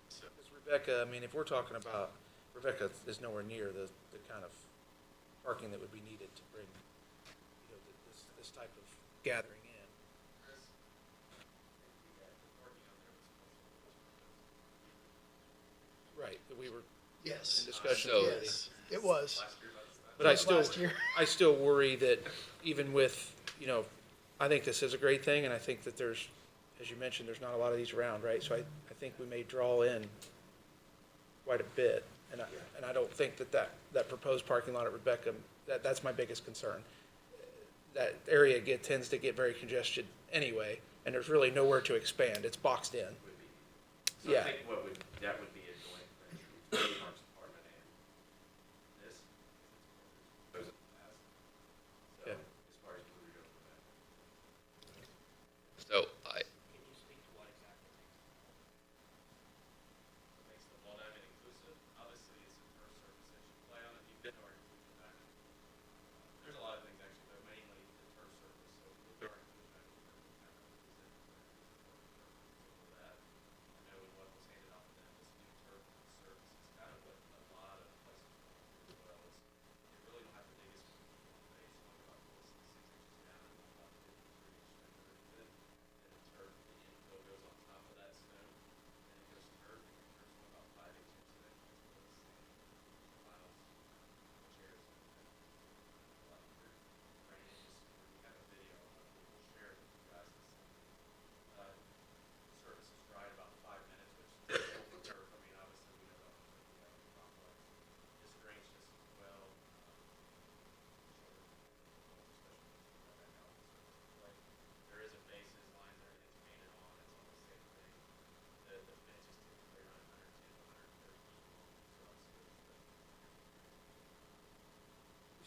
Speaker 4: Because Rebecca, I mean, if we're talking about, Rebecca is nowhere near the kind of parking that would be needed to bring, you know, this type of gathering in. Right, that we were
Speaker 2: Yes.
Speaker 4: in discussion
Speaker 1: So-
Speaker 4: already.
Speaker 2: Yes, it was.
Speaker 4: But I
Speaker 2: It was
Speaker 4: still,
Speaker 2: last year.
Speaker 4: I still worry that even with, you know, I think this is a great thing, and I think that there's, as you mentioned, there's not a lot of these around, right? So I think we may draw in quite a bit, and I don't think that proposed parking lot at Rebecca, that's my biggest concern. That area tends to get very congested anyway, and there's really nowhere to expand, it's boxed in.
Speaker 8: So
Speaker 4: Yeah.
Speaker 8: I think that would be a joint venture between the Parks Department and this. Those are the past. So
Speaker 4: Yeah.
Speaker 8: as far as Blue Ridge goes,
Speaker 1: So I,
Speaker 13: Can you speak to what exactly
Speaker 8: makes the whole diamond inclusive. Obviously, it's a first surface that you play on. If you've been to our inclusion diamond, there's a lot of things actually, but mainly the turf surface. So if you go to our inclusion diamond, we're kind of that. I know what was handed off to them.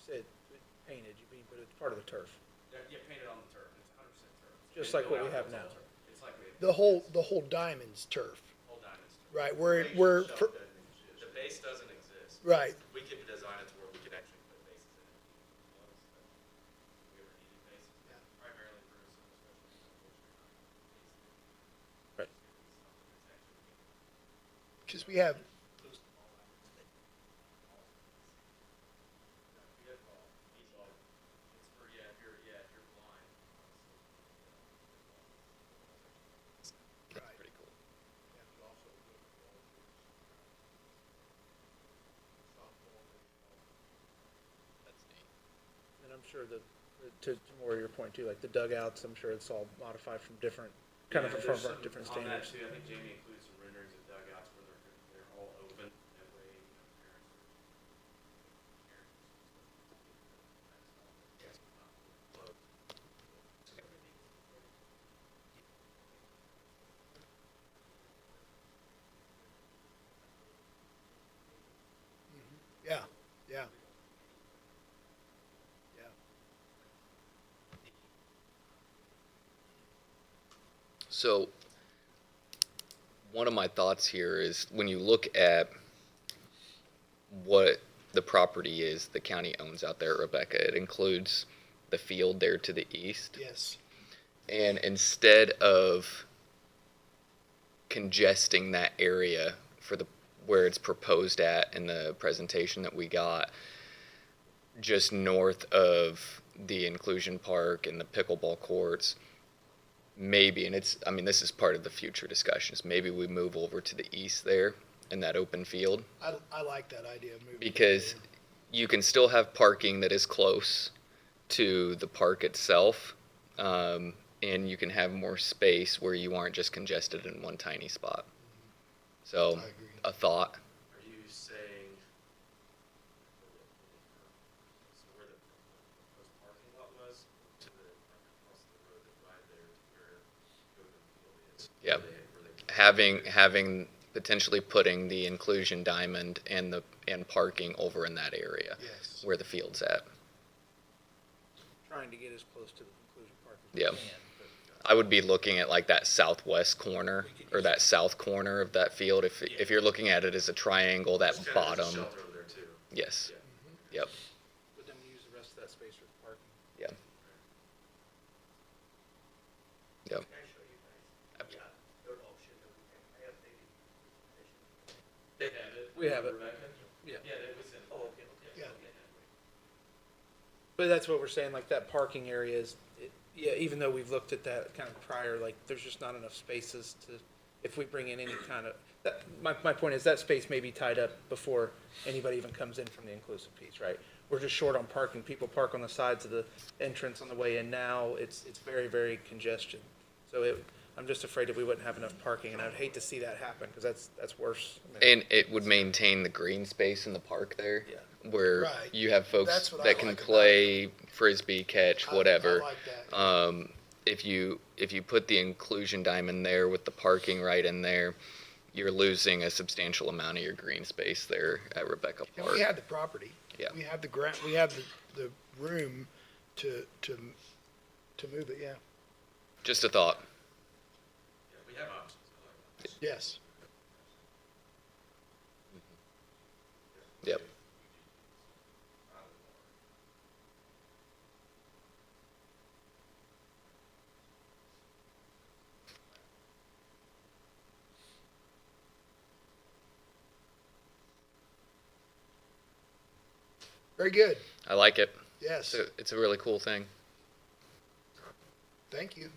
Speaker 4: said painted, you mean, but it's part of the turf,
Speaker 8: Yeah, painted on the turf, it's 100% turf.
Speaker 4: just
Speaker 8: Didn't
Speaker 4: like
Speaker 8: go
Speaker 4: what we
Speaker 8: out,
Speaker 4: have
Speaker 8: it's all
Speaker 4: now.
Speaker 8: turf. It's like we have.
Speaker 7: The whole diamond's turf,
Speaker 8: Whole diamonds turf.
Speaker 7: right,
Speaker 3: Base
Speaker 7: we're,
Speaker 3: itself doesn't exist. The base doesn't exist.
Speaker 7: right,
Speaker 3: We could design it to where we could actually put bases in it. If we ever needed bases, but primarily for some special unfortunately not
Speaker 4: Right.
Speaker 7: because we have,
Speaker 1: That's pretty cool. That's neat.
Speaker 4: and I'm sure to more your point too, like the dugouts, I'm sure it's all modified from different, kind of from our different
Speaker 3: On that
Speaker 4: standards.
Speaker 3: too, I think Jamie includes some renderings of dugouts where they're all open, that way, parents
Speaker 7: yeah, yeah. Yeah.
Speaker 1: So, one of my thoughts here is when you look at what the property is the county owns out there, Rebecca, it includes the field there to the east.
Speaker 7: Yes,
Speaker 1: And instead of congesting that area for the where it's proposed at in the presentation that we got, just north of the inclusion park and the pickleball courts, maybe, and it's, I mean, this is part of the future discussions, maybe we move over to the east there in that open field,
Speaker 7: I like that idea of moving.
Speaker 1: because you can still have parking that is close to the park itself, and you can have more space where you aren't just congested in one tiny spot. So,
Speaker 7: I agree.
Speaker 1: a thought.
Speaker 3: Are you saying, so where the proposed parking lot was, to the, across the road that ride there to where Golden Field is?
Speaker 1: Yep.
Speaker 3: Where they-
Speaker 1: Having potentially putting the inclusion diamond and parking over in that area
Speaker 7: Yes.
Speaker 1: where the field's at.
Speaker 4: Trying to get as close to the conclusion park as we
Speaker 1: Yep.
Speaker 4: can.
Speaker 1: I would be looking at like that southwest corner or that south corner of that field. If you're looking at it as a triangle, that
Speaker 3: There's kind of
Speaker 1: bottom.
Speaker 3: a shelter over there too.
Speaker 1: Yes.
Speaker 3: Yeah.
Speaker 1: Yep.
Speaker 4: But then we use the rest of that space for the parking.
Speaker 1: Yeah. Yep.
Speaker 13: Can I show you guys? Yeah, their option that we have, I updated.
Speaker 3: They have it.
Speaker 4: We have it.
Speaker 3: Rebecca?
Speaker 4: Yeah.
Speaker 3: Yeah, they was in.
Speaker 13: Oh, okay.
Speaker 7: Yeah.
Speaker 4: But that's what we're saying, like that parking area is, yeah, even though we've looked at that kind of prior, like there's just not enough spaces to, if we bring in any kind of, my point is that space may be tied up before anybody even comes in from the inclusive piece, right? We're just short on parking. People park on the sides of the entrance on the way in now. It's very, very congestion. So I'm just afraid that we wouldn't have enough parking, and I'd hate to see that happen, because that's worse. I mean,
Speaker 1: And it would maintain the green space in the park there.
Speaker 4: Yeah.
Speaker 1: Where
Speaker 7: Right.
Speaker 1: you have folks
Speaker 7: That's what I
Speaker 1: that can
Speaker 7: like about
Speaker 1: play frisbee, catch,
Speaker 7: I
Speaker 1: whatever.
Speaker 7: like that.
Speaker 1: If you put the inclusion diamond there with the parking right in there, you're losing a substantial amount of your green space there at Rebecca
Speaker 7: And
Speaker 1: Park.
Speaker 7: we have the property.
Speaker 1: Yeah.
Speaker 7: We have the grant, we have the room to move it, yeah.
Speaker 1: Just a thought.
Speaker 3: Yeah, we have options. I like that.
Speaker 7: Yes.
Speaker 1: Yep.
Speaker 7: Very good.
Speaker 1: I like it.
Speaker 7: Yes.
Speaker 1: It's a really cool thing.
Speaker 7: Thank you.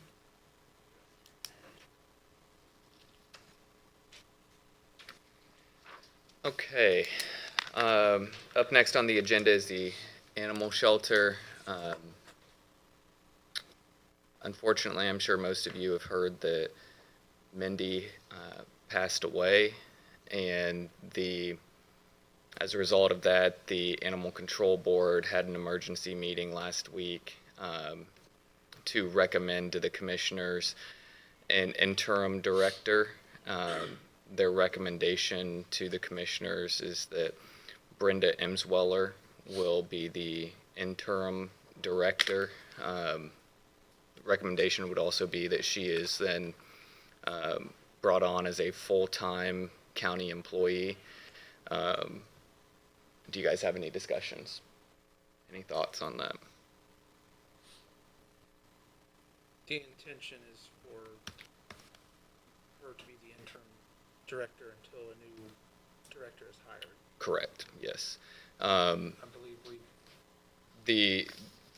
Speaker 1: Okay. Up next on the agenda is the animal shelter. Unfortunately, I'm sure most of you have heard that Mindy passed away, and as a result of that, the Animal Control Board had an emergency meeting last week to recommend to the commissioners an interim director. Their recommendation to the commissioners is that Brenda Emsweller will be the interim director. Recommendation would also be that she is then brought on as a full-time county employee. Do you guys have any discussions? Any thoughts on that?
Speaker 4: The intention is for her to be the interim director until a new director is hired.
Speaker 1: Correct, yes.
Speaker 4: I believe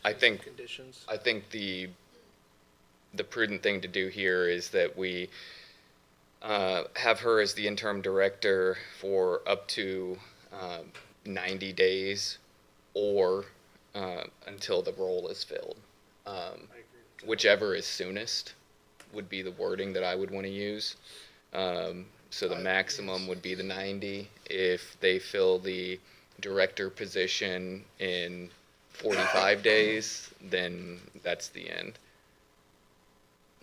Speaker 1: I think
Speaker 4: conditions.
Speaker 1: the prudent thing to do here is that we have her as the interim director for up to 90 days or until the role is filled.
Speaker 4: I agree with that.
Speaker 1: Whichever is soonest would be the wording that I would want to use. So the maximum would be the 90. If they fill the director position in 45 days, then that's the end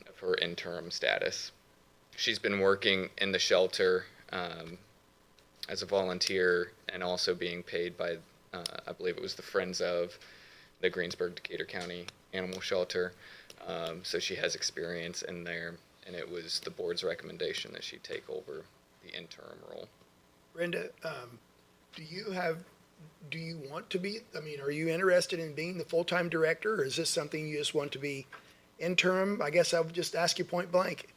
Speaker 1: of her interim status. She's been working in the shelter as a volunteer and also being paid by, I believe it was the Friends of the Greensburg Decatur County Animal Shelter. So she has experience in there, and it was the board's recommendation that she take over the interim role.
Speaker 2: Brenda, do you want to be, are you interested in being the full-time director, or is this something you just want to be interim? I guess I would just ask you point blank.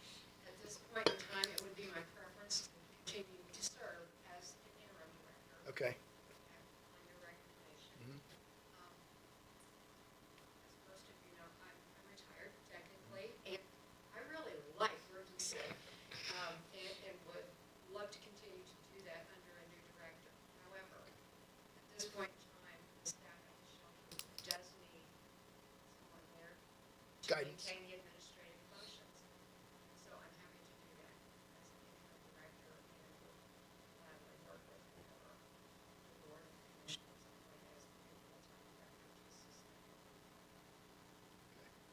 Speaker 11: At this point in time, it would be my preference to continue to serve as the interim director.
Speaker 2: Okay.
Speaker 11: On your recommendation. As most of you know, I'm retired technically, and I really like working safe, and would love to continue to do that under a new director. However, at this point in time, the staff at the shelter does need someone there to
Speaker 2: Guidance.
Speaker 11: maintain the administrative functions. So I'm happy to do that as an interim director, and would gladly work with the board of commissioners appoint as the new full-time director to assist them.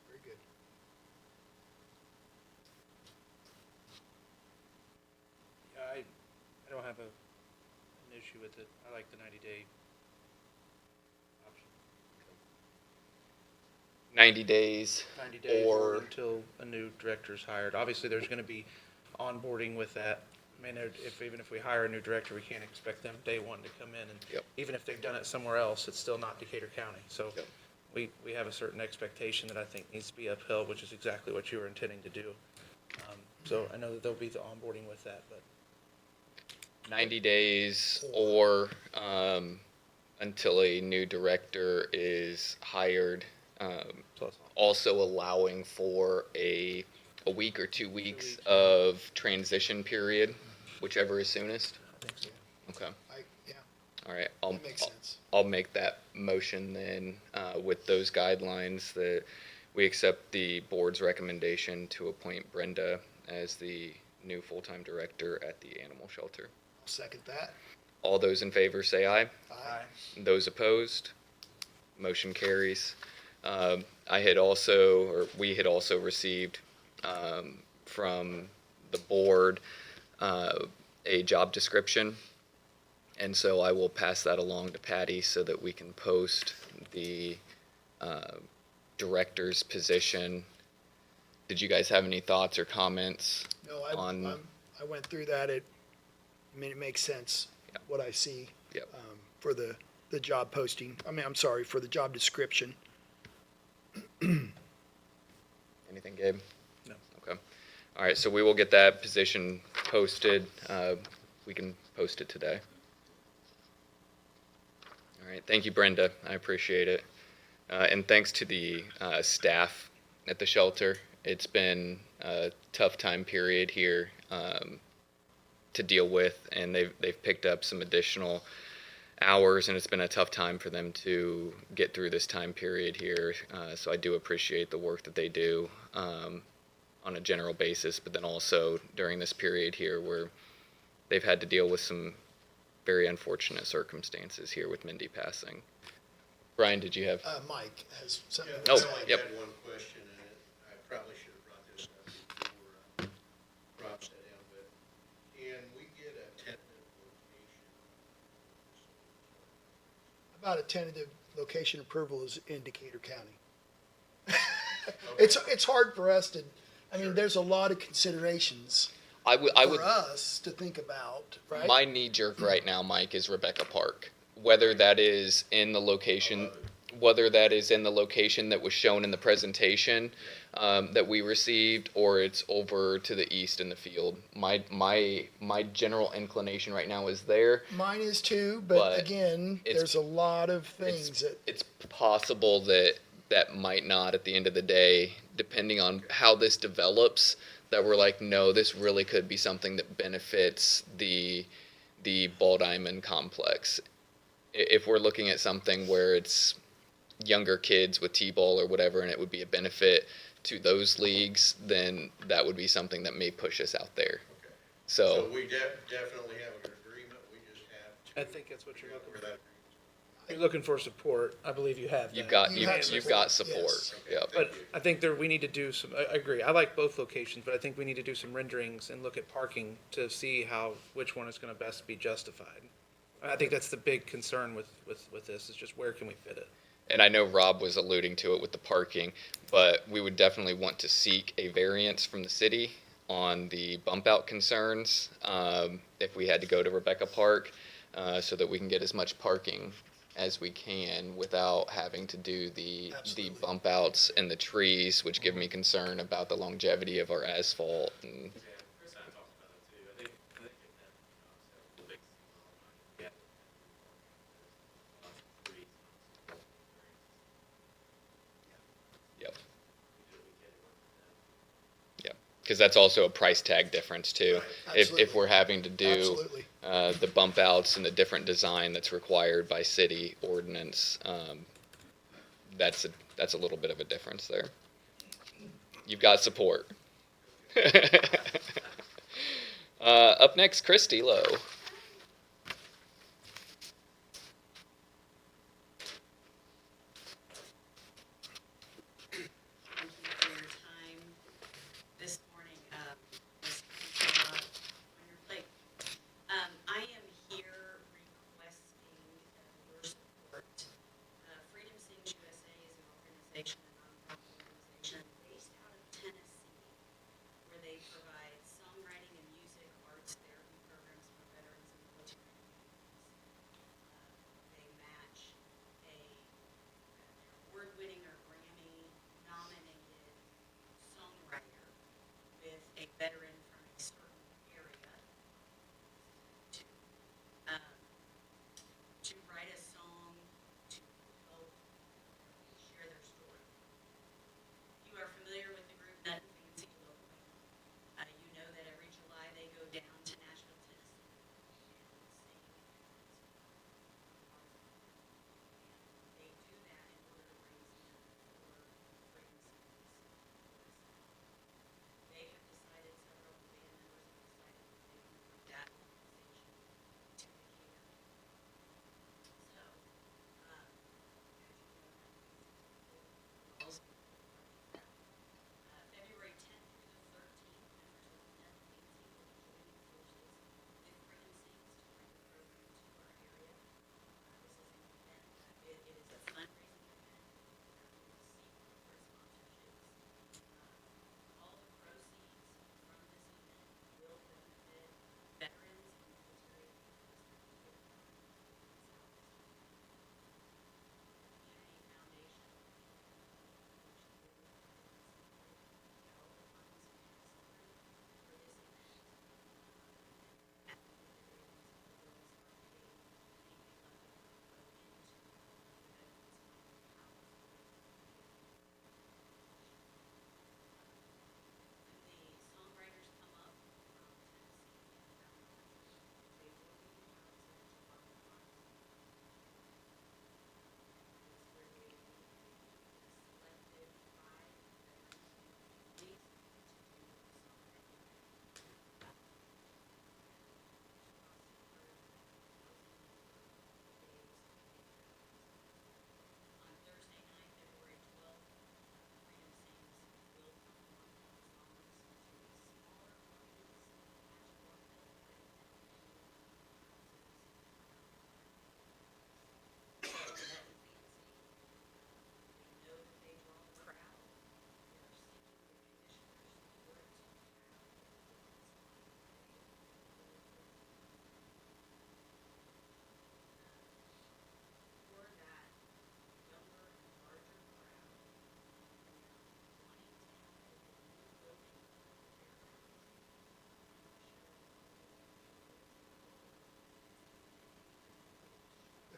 Speaker 2: Very good.
Speaker 4: Yeah, I don't have an issue with it. I like the 90-day option.
Speaker 1: 90 days
Speaker 4: 90 days
Speaker 1: or
Speaker 4: until a new director is hired. Obviously, there's going to be onboarding with that. I mean, even if we hire a new director, we can't expect them day one to come in, and
Speaker 1: Yep.
Speaker 4: even if they've done it somewhere else, it's still not Decatur County. So
Speaker 1: Yep.
Speaker 4: we have a certain expectation that I think needs to be upheld, which is exactly what you were intending to do. So I know that there'll be the onboarding with that, but
Speaker 1: 90 days or until a new director is hired,
Speaker 4: plus,
Speaker 1: also allowing for a week or 2 weeks
Speaker 4: weeks.
Speaker 1: of transition period, whichever is soonest.
Speaker 4: I think so.
Speaker 1: Okay,
Speaker 2: Yeah,
Speaker 1: all right.
Speaker 2: that makes sense.
Speaker 1: I'll make that motion then with those guidelines that we accept the board's recommendation to appoint Brenda as the new full-time director at the animal shelter.
Speaker 2: I'll second that.
Speaker 1: All those in favor say aye.
Speaker 2: Aye.
Speaker 1: Those opposed? Motion carries. We had also received from the board a job description. And so I will pass that along to Patty so that we can post the director's position. Did you guys have any thoughts or comments?
Speaker 2: No,
Speaker 1: On-
Speaker 2: I went through that. It makes sense,
Speaker 1: Yep.
Speaker 2: what I see.
Speaker 1: Yep.
Speaker 2: For the job posting. I'm sorry, for the job description.
Speaker 1: Anything, Gabe?
Speaker 4: No.
Speaker 1: Okay. All right, so we will get that position posted. We can post it today. All right, thank you, Brenda. I appreciate it. And thanks to the staff at the shelter. It's been a tough time period here to deal with, and they've picked up some additional hours, and it's been a tough time for them to get through this time period here. So I do appreciate the work that they do on a general basis, but then also during this period here where they've had to deal with some very unfortunate circumstances here with Mindy passing. Brian, did you have?
Speaker 2: Mike has something.
Speaker 12: Yeah,
Speaker 2: to
Speaker 1: Oh,
Speaker 2: say.
Speaker 12: I only
Speaker 1: yep.
Speaker 12: had one question, and I probably should have brought this up before Rob sat down, but can we get a tentative location?
Speaker 7: about a tentative location approval is in Decatur County. It's hard for us to, I mean, there's a lot of considerations
Speaker 1: I would
Speaker 7: for us to think about, right?
Speaker 1: my knee jerk right now, Mike, is Rebecca Park. Whether that is in the location, that was shown in the presentation that we received, or it's over to the east in the field. My general inclination right now is there.
Speaker 7: Mine is too,
Speaker 1: But
Speaker 7: but again,
Speaker 1: it's-
Speaker 7: there's a lot of things that,
Speaker 1: It's possible that might not at the end of the day, depending on how this develops, that we're like, no, this really could be something that benefits the Ball Diamond complex. If we're looking at something where it's younger kids with T-ball or whatever, and it would be a benefit to those leagues, then that would be something that may push us out there.
Speaker 12: Okay.
Speaker 1: So
Speaker 12: we definitely have an agreement, we just have to.
Speaker 4: I think that's what you're
Speaker 12: figure out
Speaker 4: looking
Speaker 12: where
Speaker 4: for.
Speaker 12: that agreement's
Speaker 4: You're looking for support. I believe you have that.
Speaker 1: you've got
Speaker 7: You have
Speaker 1: you've got
Speaker 7: support,
Speaker 1: support.
Speaker 7: yes.
Speaker 1: Yep.
Speaker 4: But I think we need to do some, I agree, I like both locations, but I think we need to do some renderings and look at parking to see which one is gonna best be justified. I think that's the big concern with this, is just where can we fit it?
Speaker 1: And I know Rob was alluding to it with the parking, but we would definitely want to seek a variance from the city on the bump out concerns, if we had to go to Rebecca Park, so that we can get as much parking as we can without having to do the
Speaker 7: Absolutely.
Speaker 1: bump outs and the trees, which give me concern about the longevity of our asphalt. And
Speaker 8: Yeah, Chris and I talked about that too. I think if that, so the big, yeah.
Speaker 1: yep, yep, because that's also a price tag difference too. If
Speaker 7: Absolutely.
Speaker 1: we're having to do
Speaker 7: absolutely.
Speaker 1: the bump outs and the different design that's required by city ordinance, that's a little bit of a difference there. You've got support. Up next, Christy Lowe.
Speaker 14: Thank you for your time this morning. This is a lot on your plate. I am here requesting your support. Freedom Sings USA is an organization, a nonprofit organization based out of Tennessee, where they provide songwriting and music, arts therapy programs for veterans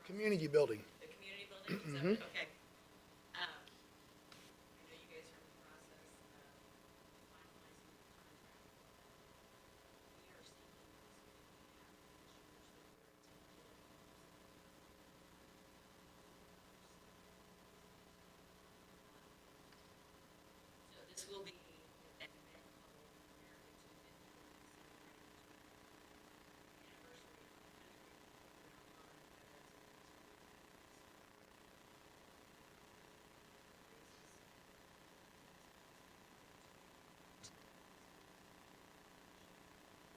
Speaker 6: Community building.
Speaker 14: The community building, is that
Speaker 6: Mhm.
Speaker 14: what- okay. I know you guys are in the process of finalizing the contract. We are seeking this week to have commissioners that were attended. So this will be an event called America's 250th anniversary of the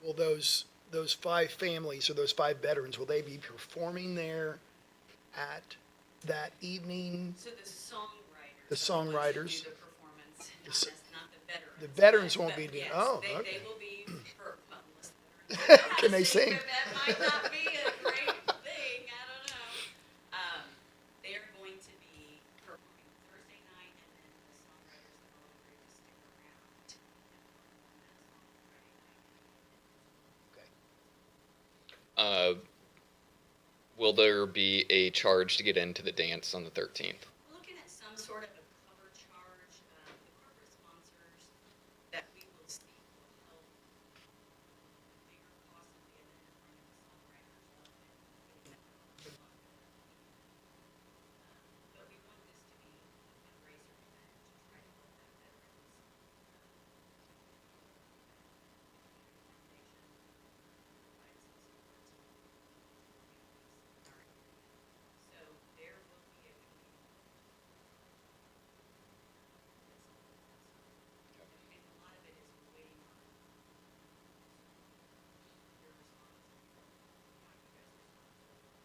Speaker 14: country.
Speaker 6: Will those 5 families or those 5 veterans, will they be performing there at that evening?
Speaker 14: So the songwriters.
Speaker 6: The
Speaker 14: are ones that
Speaker 6: songwriters.
Speaker 14: Do the performance,
Speaker 6: The
Speaker 14: not,
Speaker 6: s-
Speaker 14: not the veterans.
Speaker 6: The veterans
Speaker 14: but-
Speaker 6: won't be
Speaker 14: but
Speaker 6: doing,
Speaker 14: yes,
Speaker 6: oh,
Speaker 14: they
Speaker 6: okay.
Speaker 14: will be, well, unless the veterans.
Speaker 6: Can they sing?
Speaker 14: But that might not be a great thing, I don't know. They are going to be performing Thursday night, and then the songwriters have all agreed to stick around and perform that song Friday night.
Speaker 6: Okay.
Speaker 1: Will there be a charge to get into the dance on the 13th?
Speaker 14: We're looking at some sort of a cover charge. The corporate sponsors that we will seek will help the bigger cost of the event of bringing the songwriters up and getting that cover fund. But we want this to be a fundraiser event to try to help that veterans foundation provide some support to families in our area. So there will be a community. And a lot of it is waiting on your response, how you guys respond to the request.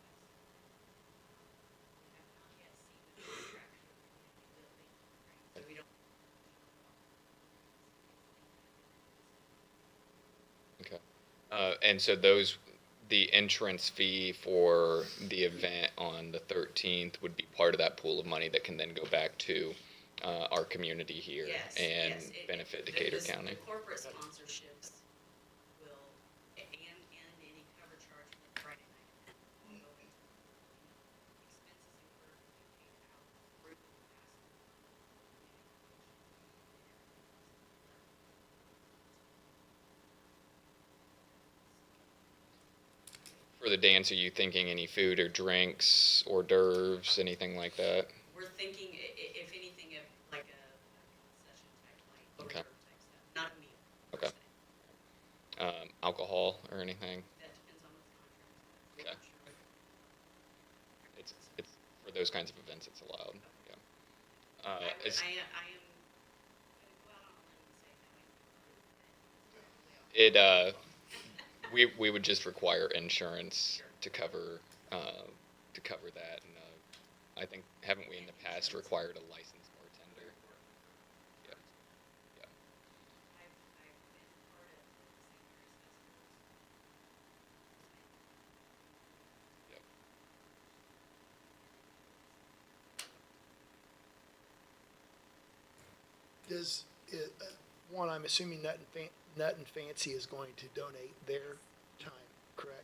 Speaker 14: We have not yet seen the contract for the community building, right? So we don't.
Speaker 1: Okay. And so the entrance fee for the event on the 13th would be part of that pool of money that can then go back to our community here
Speaker 14: Yes,
Speaker 1: and
Speaker 14: yes.
Speaker 1: benefit
Speaker 14: The-
Speaker 1: Decatur
Speaker 14: the-
Speaker 1: County.
Speaker 14: The corporate sponsorships will, and any cover charge for the Friday night event will go into expenses incurred will be paid out through the capacity.
Speaker 1: For the dance, are you thinking any food or drinks, hors d'oeuvres, anything like that?
Speaker 14: We're thinking, if anything, of like a concession type, like hors
Speaker 1: Okay.
Speaker 14: d'oeuvre type stuff, not a meal. per
Speaker 1: Okay.
Speaker 14: se.
Speaker 1: Alcohol or anything?
Speaker 14: That depends on what the contract is.
Speaker 1: Okay.
Speaker 14: I'm sure.
Speaker 1: It's for those kinds of events, it's allowed. Yeah.
Speaker 14: I am,
Speaker 1: It's,
Speaker 14: gonna go out on a limb and say that might be part of it.
Speaker 1: we would just require insurance to cover that, and I think haven't we in the past required a licensed bartender? Yeah. Yeah.
Speaker 14: I've been part of St. Mary's festivals.
Speaker 1: Yep.
Speaker 6: Does, one, I'm assuming Nut and Fancy is going to donate their time, correct?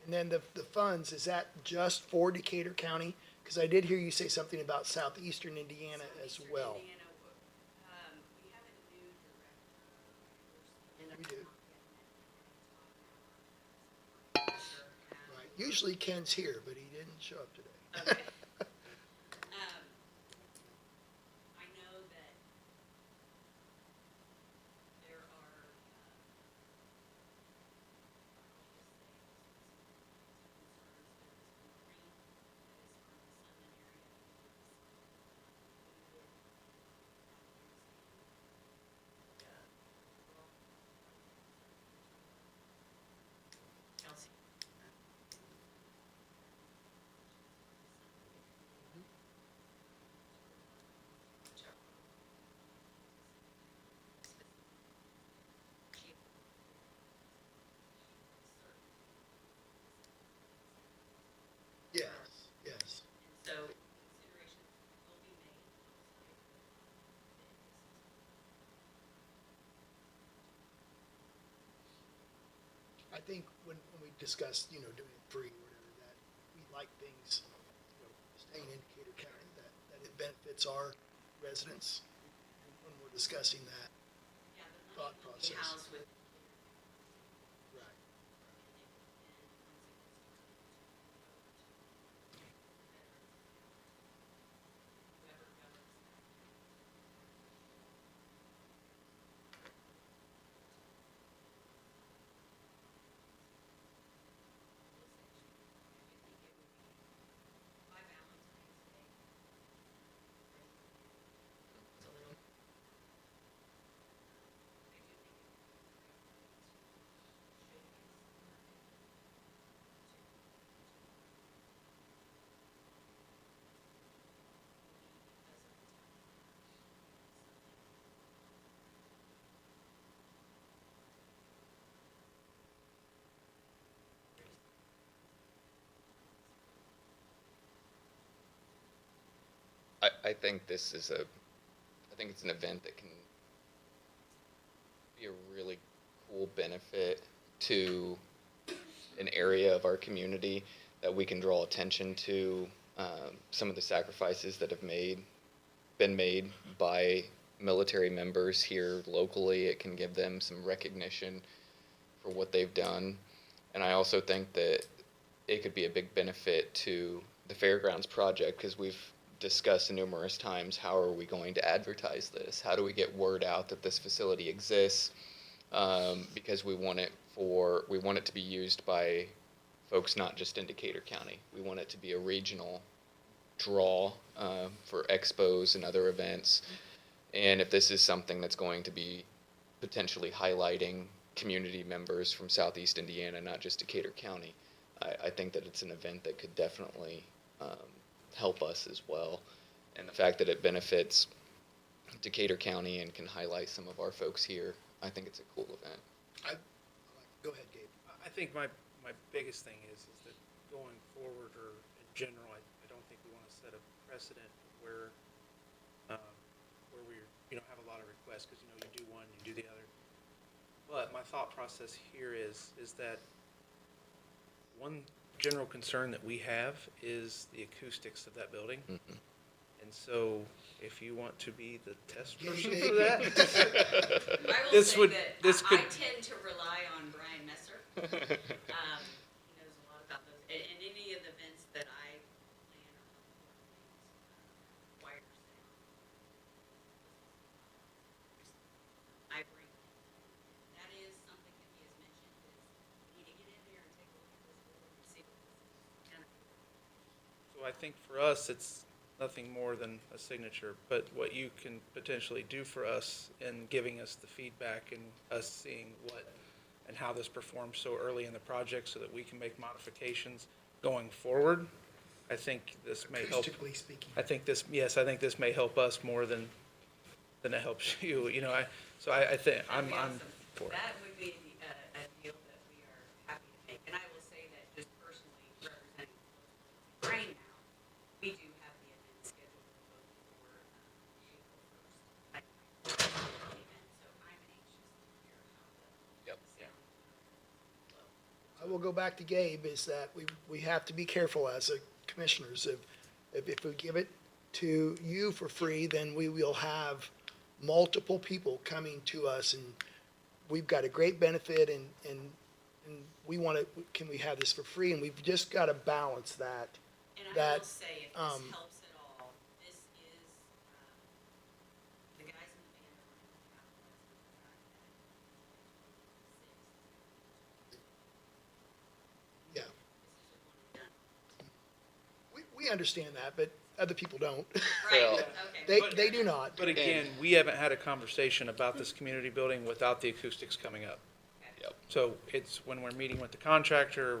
Speaker 6: And then the funds, is that just for Decatur County? Because I did hear you say something about southeastern Indiana as
Speaker 14: Southeastern
Speaker 6: well.
Speaker 14: Indiana, we have a new director.
Speaker 6: We do.
Speaker 14: Right.
Speaker 6: Right, usually Ken's here, but he didn't show up today.
Speaker 14: Okay. I know that there are, Kelsey.
Speaker 6: Yes, yes.
Speaker 14: And so considerations will be made.
Speaker 6: I think when we discussed, doing it free or whatever, that we like things
Speaker 7: in Decatur County, that it benefits our residents when we're discussing that.
Speaker 14: Yeah, the
Speaker 7: Thought
Speaker 14: money will be
Speaker 7: process.
Speaker 14: housed with.
Speaker 7: Right.
Speaker 14: Whoever governs. By Valentine's Day. It's a little. I do think it would be great to
Speaker 1: I think this is I think it's an event that can be a really cool benefit to an area of our community that we can draw attention to some of the sacrifices that have been made by military members here locally. It can give them some recognition for what they've done. And I also think that it could be a big benefit to the Fairgrounds project, because we've discussed numerous times, how are we going to advertise this? How do we get word out that this facility exists? Because we want it to be used by folks not just in Decatur County. We want it to be a regional draw for expos and other events. And if this is something that's going to be potentially highlighting community members from Southeast Indiana, not just Decatur County, I think that it's an event that could definitely help us as well. And the fact that it benefits Decatur County and can highlight some of our folks here, I think it's a cool event.
Speaker 7: Go ahead, Gabe.
Speaker 4: I think my biggest thing is that going forward, or in general, I don't think we want to set a precedent where we have a lot of requests, because you do one, you do the other. But my thought process here is that one general concern that we have is the acoustics of that building.
Speaker 1: Mm-hmm.
Speaker 4: And so if you want to be the test person for that,
Speaker 14: I will
Speaker 4: this
Speaker 14: say
Speaker 4: would,
Speaker 14: that
Speaker 4: this could,
Speaker 14: I tend to rely on Brian Messer. He knows a lot about those, and any of the events that I plan or require sound. I bring, that is something that he has mentioned, is we need to get in there and take a look at this building and see what this is kind of.
Speaker 4: so I think for us, it's nothing more than a signature, but what you can potentially do for us in giving us the feedback and us seeing what and how this performs so early in the project so that we can make modifications going forward, I think this may help.
Speaker 7: Acoustically speaking.
Speaker 4: I think this may help us more than it helps you, I think, I'm for it.
Speaker 14: That would be a deal that we are happy to make, and I will say that just personally representing Brian now, we do have the event scheduled both for April 1st. So I'm anxious to hear how the
Speaker 1: Yep.
Speaker 14: sound flow.
Speaker 7: I will go back to Gabe, is that we have to be careful as a commissioners. If we give it to you for free, then we will have multiple people coming to us, and we've got a great benefit, and we want to, can we have this for free? And we've just got to balance that.
Speaker 14: And I
Speaker 7: That,
Speaker 14: will say, if this helps at all, this is, the guys in the band are running the capitalize on the fact that
Speaker 7: Yeah,
Speaker 14: this is a one and done.
Speaker 7: we understand that, but other people don't.
Speaker 14: Right,
Speaker 1: Well,
Speaker 14: okay.
Speaker 7: They do not.
Speaker 4: But again, we haven't had a conversation about this community building without the acoustics coming up.
Speaker 1: Yep.
Speaker 4: So it's when we're meeting with the contractor,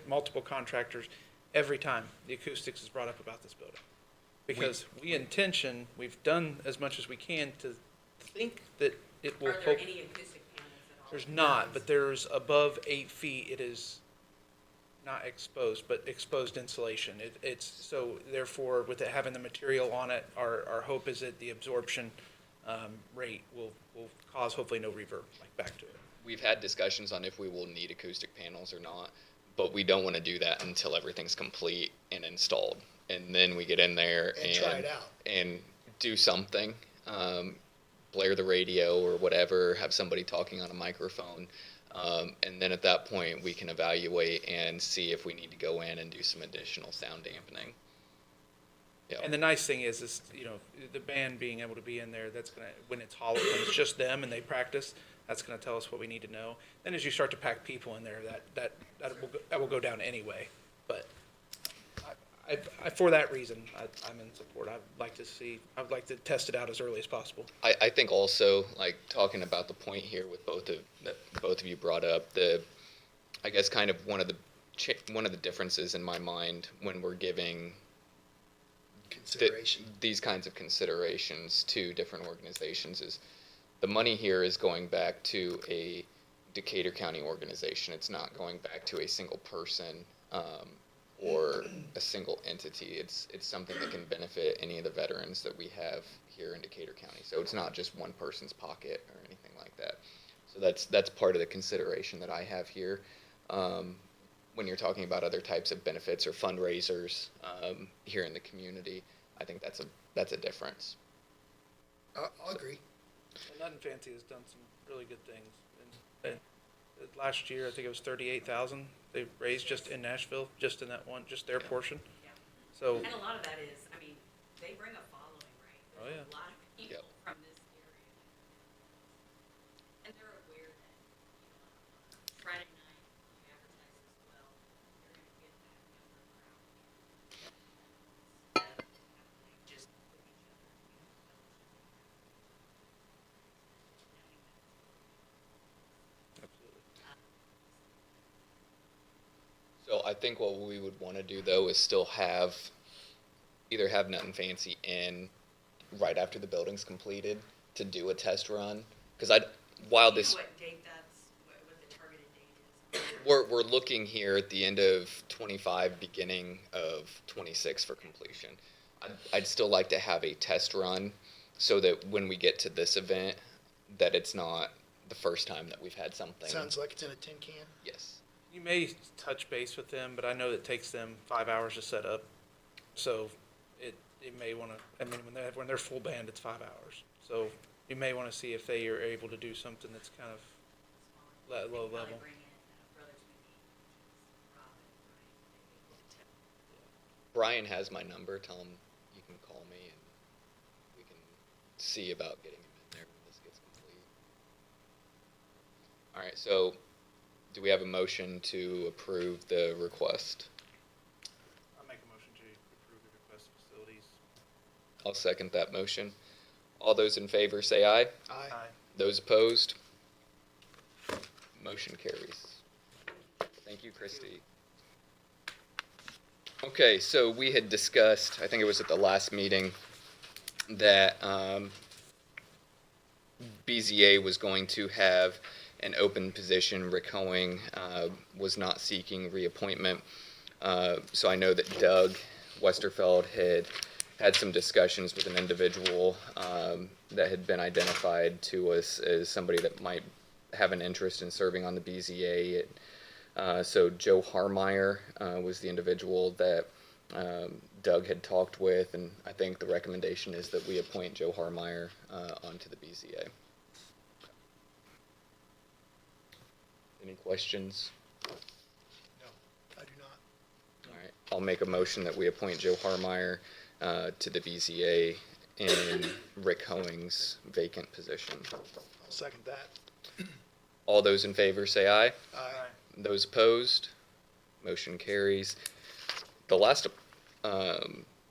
Speaker 4: multiple contractors, every time the acoustics is brought up about this building. Because we've done as much as we can to think that it will.
Speaker 14: Are there any acoustic panels at all?
Speaker 4: There's not, but there's above 8 feet, it is not exposed, but exposed insulation. It's, so therefore, with it having the material on it, our hope is that the absorption rate will cause hopefully no reverb, like back to it.
Speaker 1: We've had discussions on if we will need acoustic panels or not, but we don't want to do that until everything's complete and installed. and then we get in there
Speaker 2: And try it out.
Speaker 1: and do something, blare the radio or whatever, have somebody talking on a microphone. And then at that point, we can evaluate and see if we need to go in and do some additional sound dampening. Yeah.
Speaker 4: And the nice thing is, you know, the band being able to be in there, that's gonna, when it's hollow, when it's just them and they practice, that's gonna tell us what we need to know. Then as you start to pack people in there, that will go down anyway. But for that reason, I'm in support. I would like to test it out as early as possible.
Speaker 1: I think also, like, talking about the point here with that both of you brought up, I guess kind of one of the differences in my mind when we're giving
Speaker 2: Consideration.
Speaker 1: these kinds of considerations to different organizations is the money here is going back to a Decatur County organization. It's not going back to a single person or a single entity. It's something that can benefit any of the veterans that we have here in Decatur County. So it's not just one person's pocket or anything like that. So that's part of the consideration that I have here. When you're talking about other types of benefits or fundraisers here in the community, I think that's a difference.
Speaker 2: I'll agree.
Speaker 4: Nothing Fancy has done some really good things. And last year, I think it was 38,000 they raised just in Nashville, just in that one, just their portion.
Speaker 14: Yeah.
Speaker 4: So,
Speaker 14: And a lot of that is, I mean, they bring a following, right?
Speaker 4: Oh,
Speaker 14: There's
Speaker 4: yeah.
Speaker 14: a lot of people
Speaker 1: Yep.
Speaker 14: from this area. And they're aware that, Friday night, we advertise as well, you're gonna get that younger crowd here. Instead of happening just with each other,
Speaker 1: So I think what we would want to do though is still either have Nothing Fancy in right after the building's completed to do a test run. Because while
Speaker 14: Do you
Speaker 1: this,
Speaker 14: know what date what the targeted date is?
Speaker 1: we're looking here at the end of 25, beginning of 26 for completion. I'd still like to have a test run so that when we get to this event, that it's not the first time that we've had something.
Speaker 2: Sounds like it's in a tin can.
Speaker 1: Yes.
Speaker 4: you may touch base with them, but I know it takes them 5 hours to set up. So it may want to, I mean, when they're full band, it's 5 hours. So you may want to see if they are able to do something that's kind of low level.
Speaker 14: Bring in Brothers Meeting, which is Robin, right?
Speaker 1: Brian has my number. Tell him you can call me and we can see about getting him in there when this gets complete. All right, so do we have a motion to approve the request?
Speaker 4: I'll make a motion to approve the request of facilities.
Speaker 1: I'll second that motion. All those in favor say aye.
Speaker 2: Aye.
Speaker 1: Those opposed? Motion carries. Thank you, Christy. Okay, so we had discussed, I think it was at the last meeting, that BZA was going to have an open position. Rick Hoeing was not seeking reappointment. So I know that Doug Westerfeld had some discussions with an individual that had been identified to us as somebody that might have an interest in serving on the BZA. So Joe Harmeyer was the individual that Doug had talked with, and I think the recommendation is that we appoint Joe Harmeyer onto the BZA. Any questions?
Speaker 2: No, I do not.
Speaker 1: All right, I'll make a motion that we appoint Joe Harmeyer to the BZA in Rick Hoeing's vacant position.
Speaker 2: I'll second that.
Speaker 1: All those in favor say aye.
Speaker 2: Aye.
Speaker 1: Those opposed? Motion carries. The last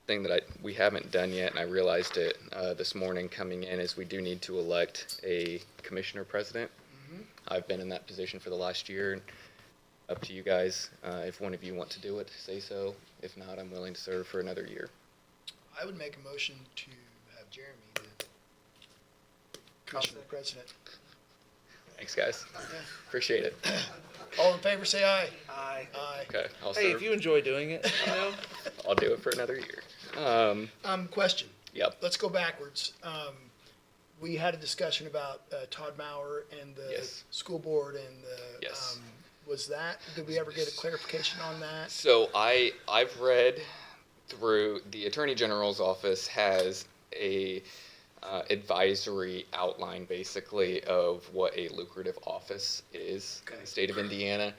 Speaker 1: thing that we haven't done yet, and I realized it this morning coming in, is we do need to elect a commissioner president. I've been in that position for the last year. And up to you guys. If one of you want to do it, say so. If not, I'm willing to serve for another year.
Speaker 2: I would make a motion to have Jeremy the commissioner president.
Speaker 1: Thanks, guys.
Speaker 2: Yeah.
Speaker 1: Appreciate it.
Speaker 2: All in favor, say aye.
Speaker 4: Aye.
Speaker 2: Aye.
Speaker 1: Okay, I'll
Speaker 4: Hey,
Speaker 1: serve.
Speaker 4: if you enjoy doing it, you know,
Speaker 1: I'll do it for another year.
Speaker 2: Question.
Speaker 1: Yep.
Speaker 2: Let's go backwards. We had a discussion about Todd Maurer and the
Speaker 1: Yes.
Speaker 2: school board and the.
Speaker 1: Yes.
Speaker 2: Was that, did we ever get a clarification on that?
Speaker 1: So I've read through the Attorney General's office has a advisory outline basically of what a lucrative office is in the state of Indiana.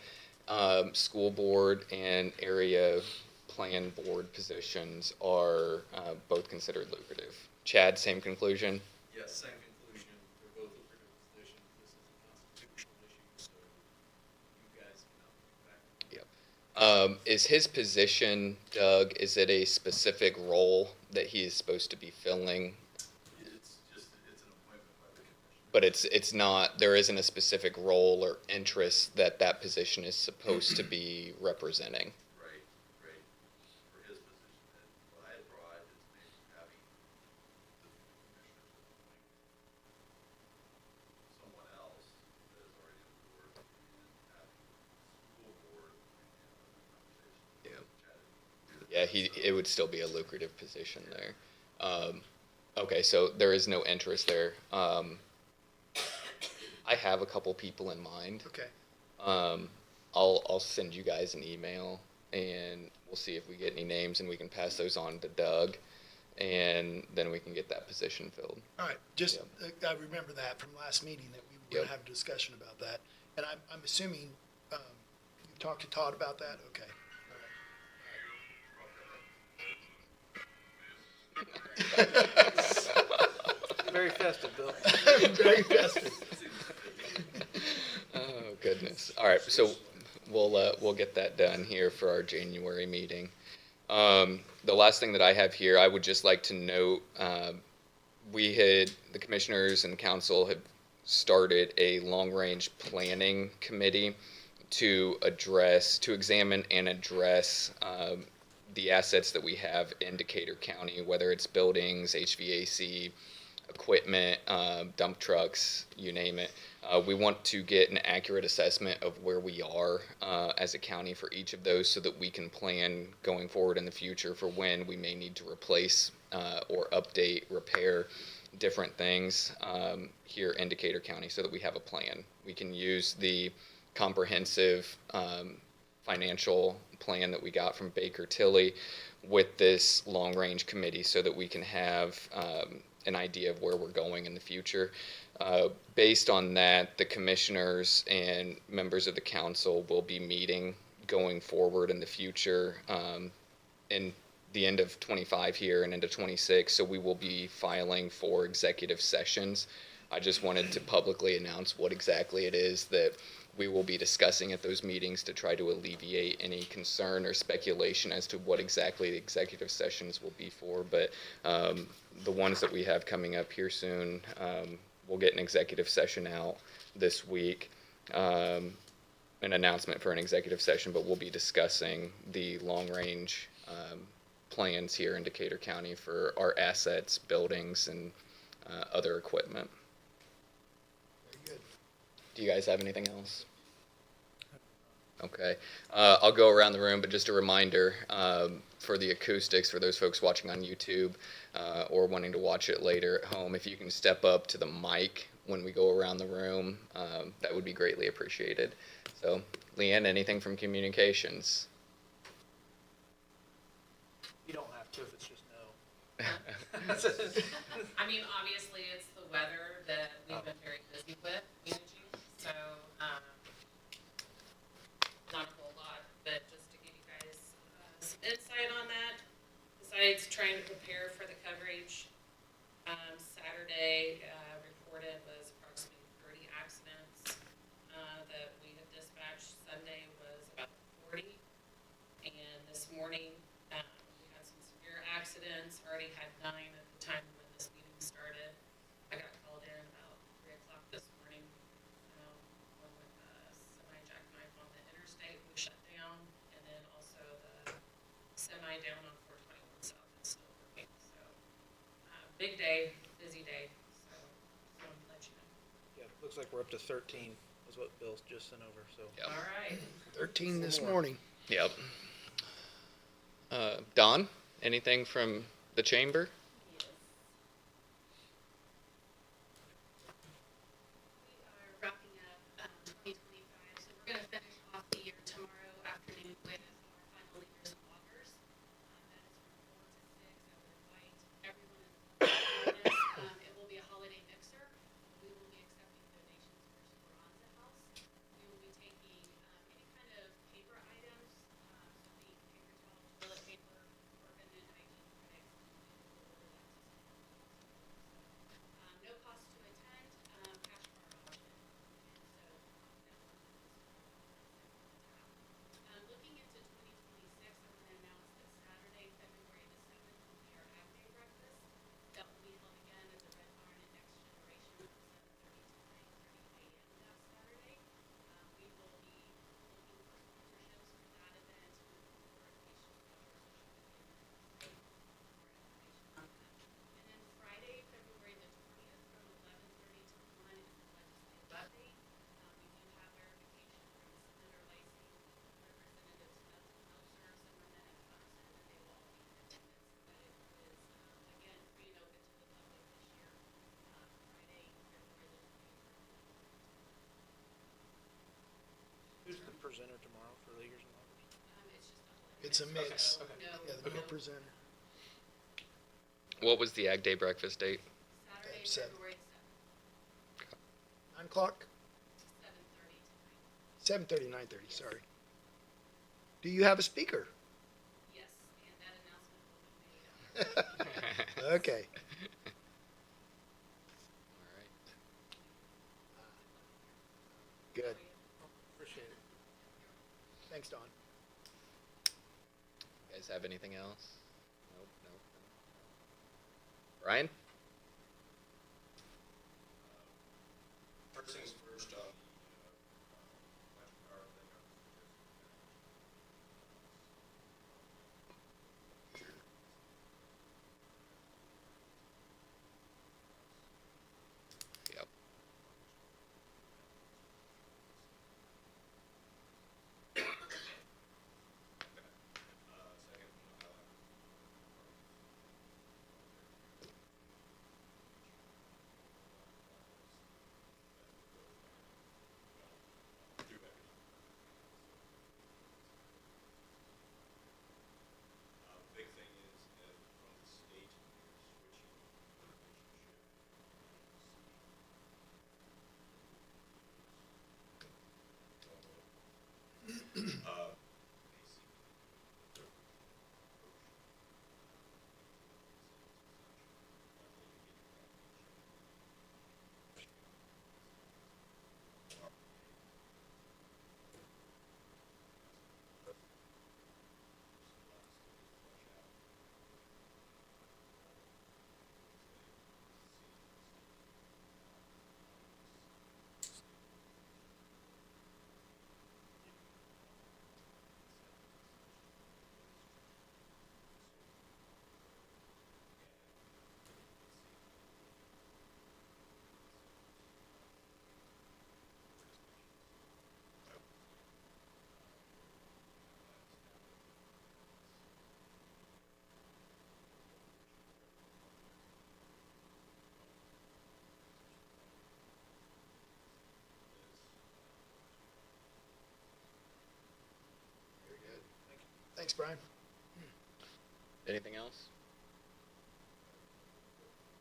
Speaker 1: School board and area plan board positions are both considered lucrative. Chad, same conclusion?
Speaker 9: Yes, same conclusion. They're both lucrative positions. This is a constitutional issue, so you guys cannot bring it back.
Speaker 1: Yep. Is his position, Doug, is it a specific role that he is supposed to be filling?
Speaker 9: It's an appointment by the commission.
Speaker 1: But it's not, there isn't a specific role or interest that that position is supposed to be representing.
Speaker 9: Right. For his position, and what I had brought is maybe having the commissioners appoint someone else that is already on board and having the school board and other conversations.
Speaker 1: Yeah, it would still be a lucrative position there. Okay, so there is no interest there. I have a couple people in mind.
Speaker 2: Okay.
Speaker 1: I'll send you guys an email and we'll see if we get any names and we can pass those on to Doug and then we can get that position filled.
Speaker 2: All right, just, I remember that from last meeting that we were gonna have a discussion about that. And I'm assuming, you talked to Todd about that? Okay.
Speaker 4: Very festive, Bill.
Speaker 2: Very festive.
Speaker 1: Oh, goodness. All right, so we'll get that done here for our January meeting. The last thing that I have here, I would just like to note, the commissioners and council have started a long-range planning committee to examine and address the assets that we have in Decatur County, whether it's buildings, HVAC, equipment, dump trucks, you name it. We want to get an accurate assessment of where we are as a county for each of those so that we can plan going forward in the future for when we may need to replace or update, repair different things here in Decatur County so that we have a plan. We can use the comprehensive financial plan that we got from Baker Tilly with this long-range committee so that we can have an idea of where we're going in the future. Based on that, the commissioners and members of the council will be meeting going forward in the future in the end of 25 here and into 26. So we will be filing for executive sessions. I just wanted to publicly announce what exactly it is that we will be discussing at those meetings to try to alleviate any concern or speculation as to what exactly the executive sessions will be for. But the ones that we have coming up here soon, we'll get an executive session out this week, an announcement for an executive session, but we'll be discussing the long-range plans here in Decatur County for our assets, buildings, and other equipment.
Speaker 2: Very good.
Speaker 1: Do you guys have anything else? Okay. I'll go around the room, but just a reminder for the acoustics, for those folks watching on YouTube or wanting to watch it later at home, if you can step up to the mic when we go around the room, that would be greatly appreciated. So, Leanne, anything from communications?
Speaker 4: You don't have to if it's just no.
Speaker 11: I mean, obviously, it's the weather that we've been very busy with, so, not a whole lot, but just to give you guys some insight on that, besides trying to prepare for the coverage, Saturday, reported was approximately 30 accidents, that we had dispatched. Sunday was about 40, and this morning, we had some severe accidents, already had 9 at the time when this meeting started. I got called in about 3 o'clock this morning, one with a semi-jackknife on the interstate we shut down, and then also the semi down on 421 South is still working, so, big day, busy day, so, just wanted to let you know.
Speaker 4: Yeah, looks like we're up to 13 is what Bill just sent over, so.
Speaker 1: Yep.
Speaker 11: All right.
Speaker 2: 13 this morning.
Speaker 1: Yep. Don, anything from the chamber?
Speaker 11: Yes. We are wrapping up 2025, so we're going to finish off the year tomorrow afternoon with our final leaders and walkers. That is from
Speaker 4: presenter tomorrow for leaguers and loggers?
Speaker 2: It's a mix.
Speaker 4: Okay.
Speaker 2: Yeah, the new presenter.
Speaker 1: What was the Ag Day breakfast date?
Speaker 11: Saturday,
Speaker 2: Seven.
Speaker 11: February
Speaker 2: 9 o'clock?
Speaker 11: 7th, 7:30 to 9:30.
Speaker 2: 7:30, 9:30, sorry. Do you have a speaker?
Speaker 11: Yes, and that announcement will be made.
Speaker 2: Okay.
Speaker 1: All right.
Speaker 2: Good.
Speaker 4: Appreciate it.
Speaker 2: Thanks, Don.
Speaker 1: You guys have anything else? Nope, nope, nope. Ryan?
Speaker 12: First things first, electric power thing,
Speaker 1: Yep.
Speaker 12: big thing is that from the state, we're switching the relationship.
Speaker 2: Very good. Thanks, Brian.
Speaker 1: Anything else?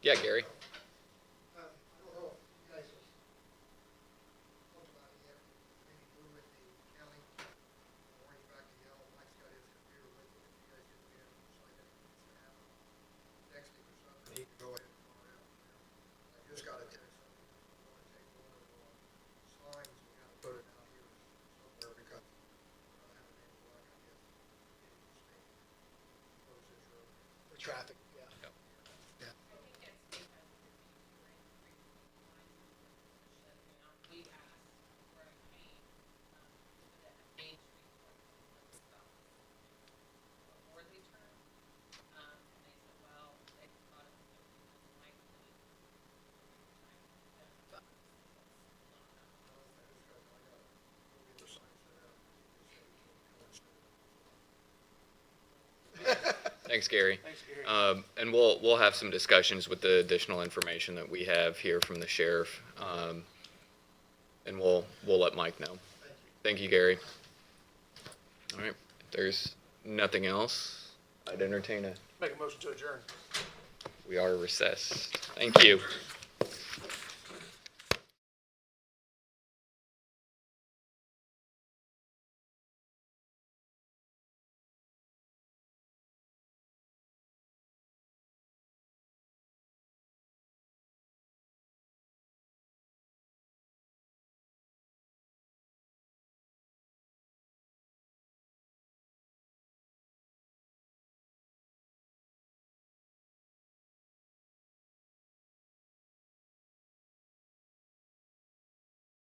Speaker 1: Yeah, Gary.
Speaker 7: I don't know if you guys have talked about it yet, maybe Blue with the county, or in fact, the yellow, Mike's got his computer with him, if you guys get me in, so I think it's gonna happen next week or something, he can go ahead and call it out. I just got a text, I'm gonna take one of the signs, we gotta put it out here somewhere, because we're not having any luck, I guess, getting the state to close this road.
Speaker 2: For traffic, yeah.
Speaker 1: Yep.
Speaker 2: Yeah.
Speaker 11: We asked for a cane, that Main Street was stop before they turn. And they said, well, they thought it was likely.
Speaker 1: Thanks, Gary.
Speaker 4: Thanks, Gary.
Speaker 1: And we'll have some discussions with the additional information that we have here from the sheriff. And we'll let Mike know. Thank you, Gary. All right, if there's nothing else, I'd entertain
Speaker 4: Make a motion to adjourn.
Speaker 1: we are recessed. Thank you.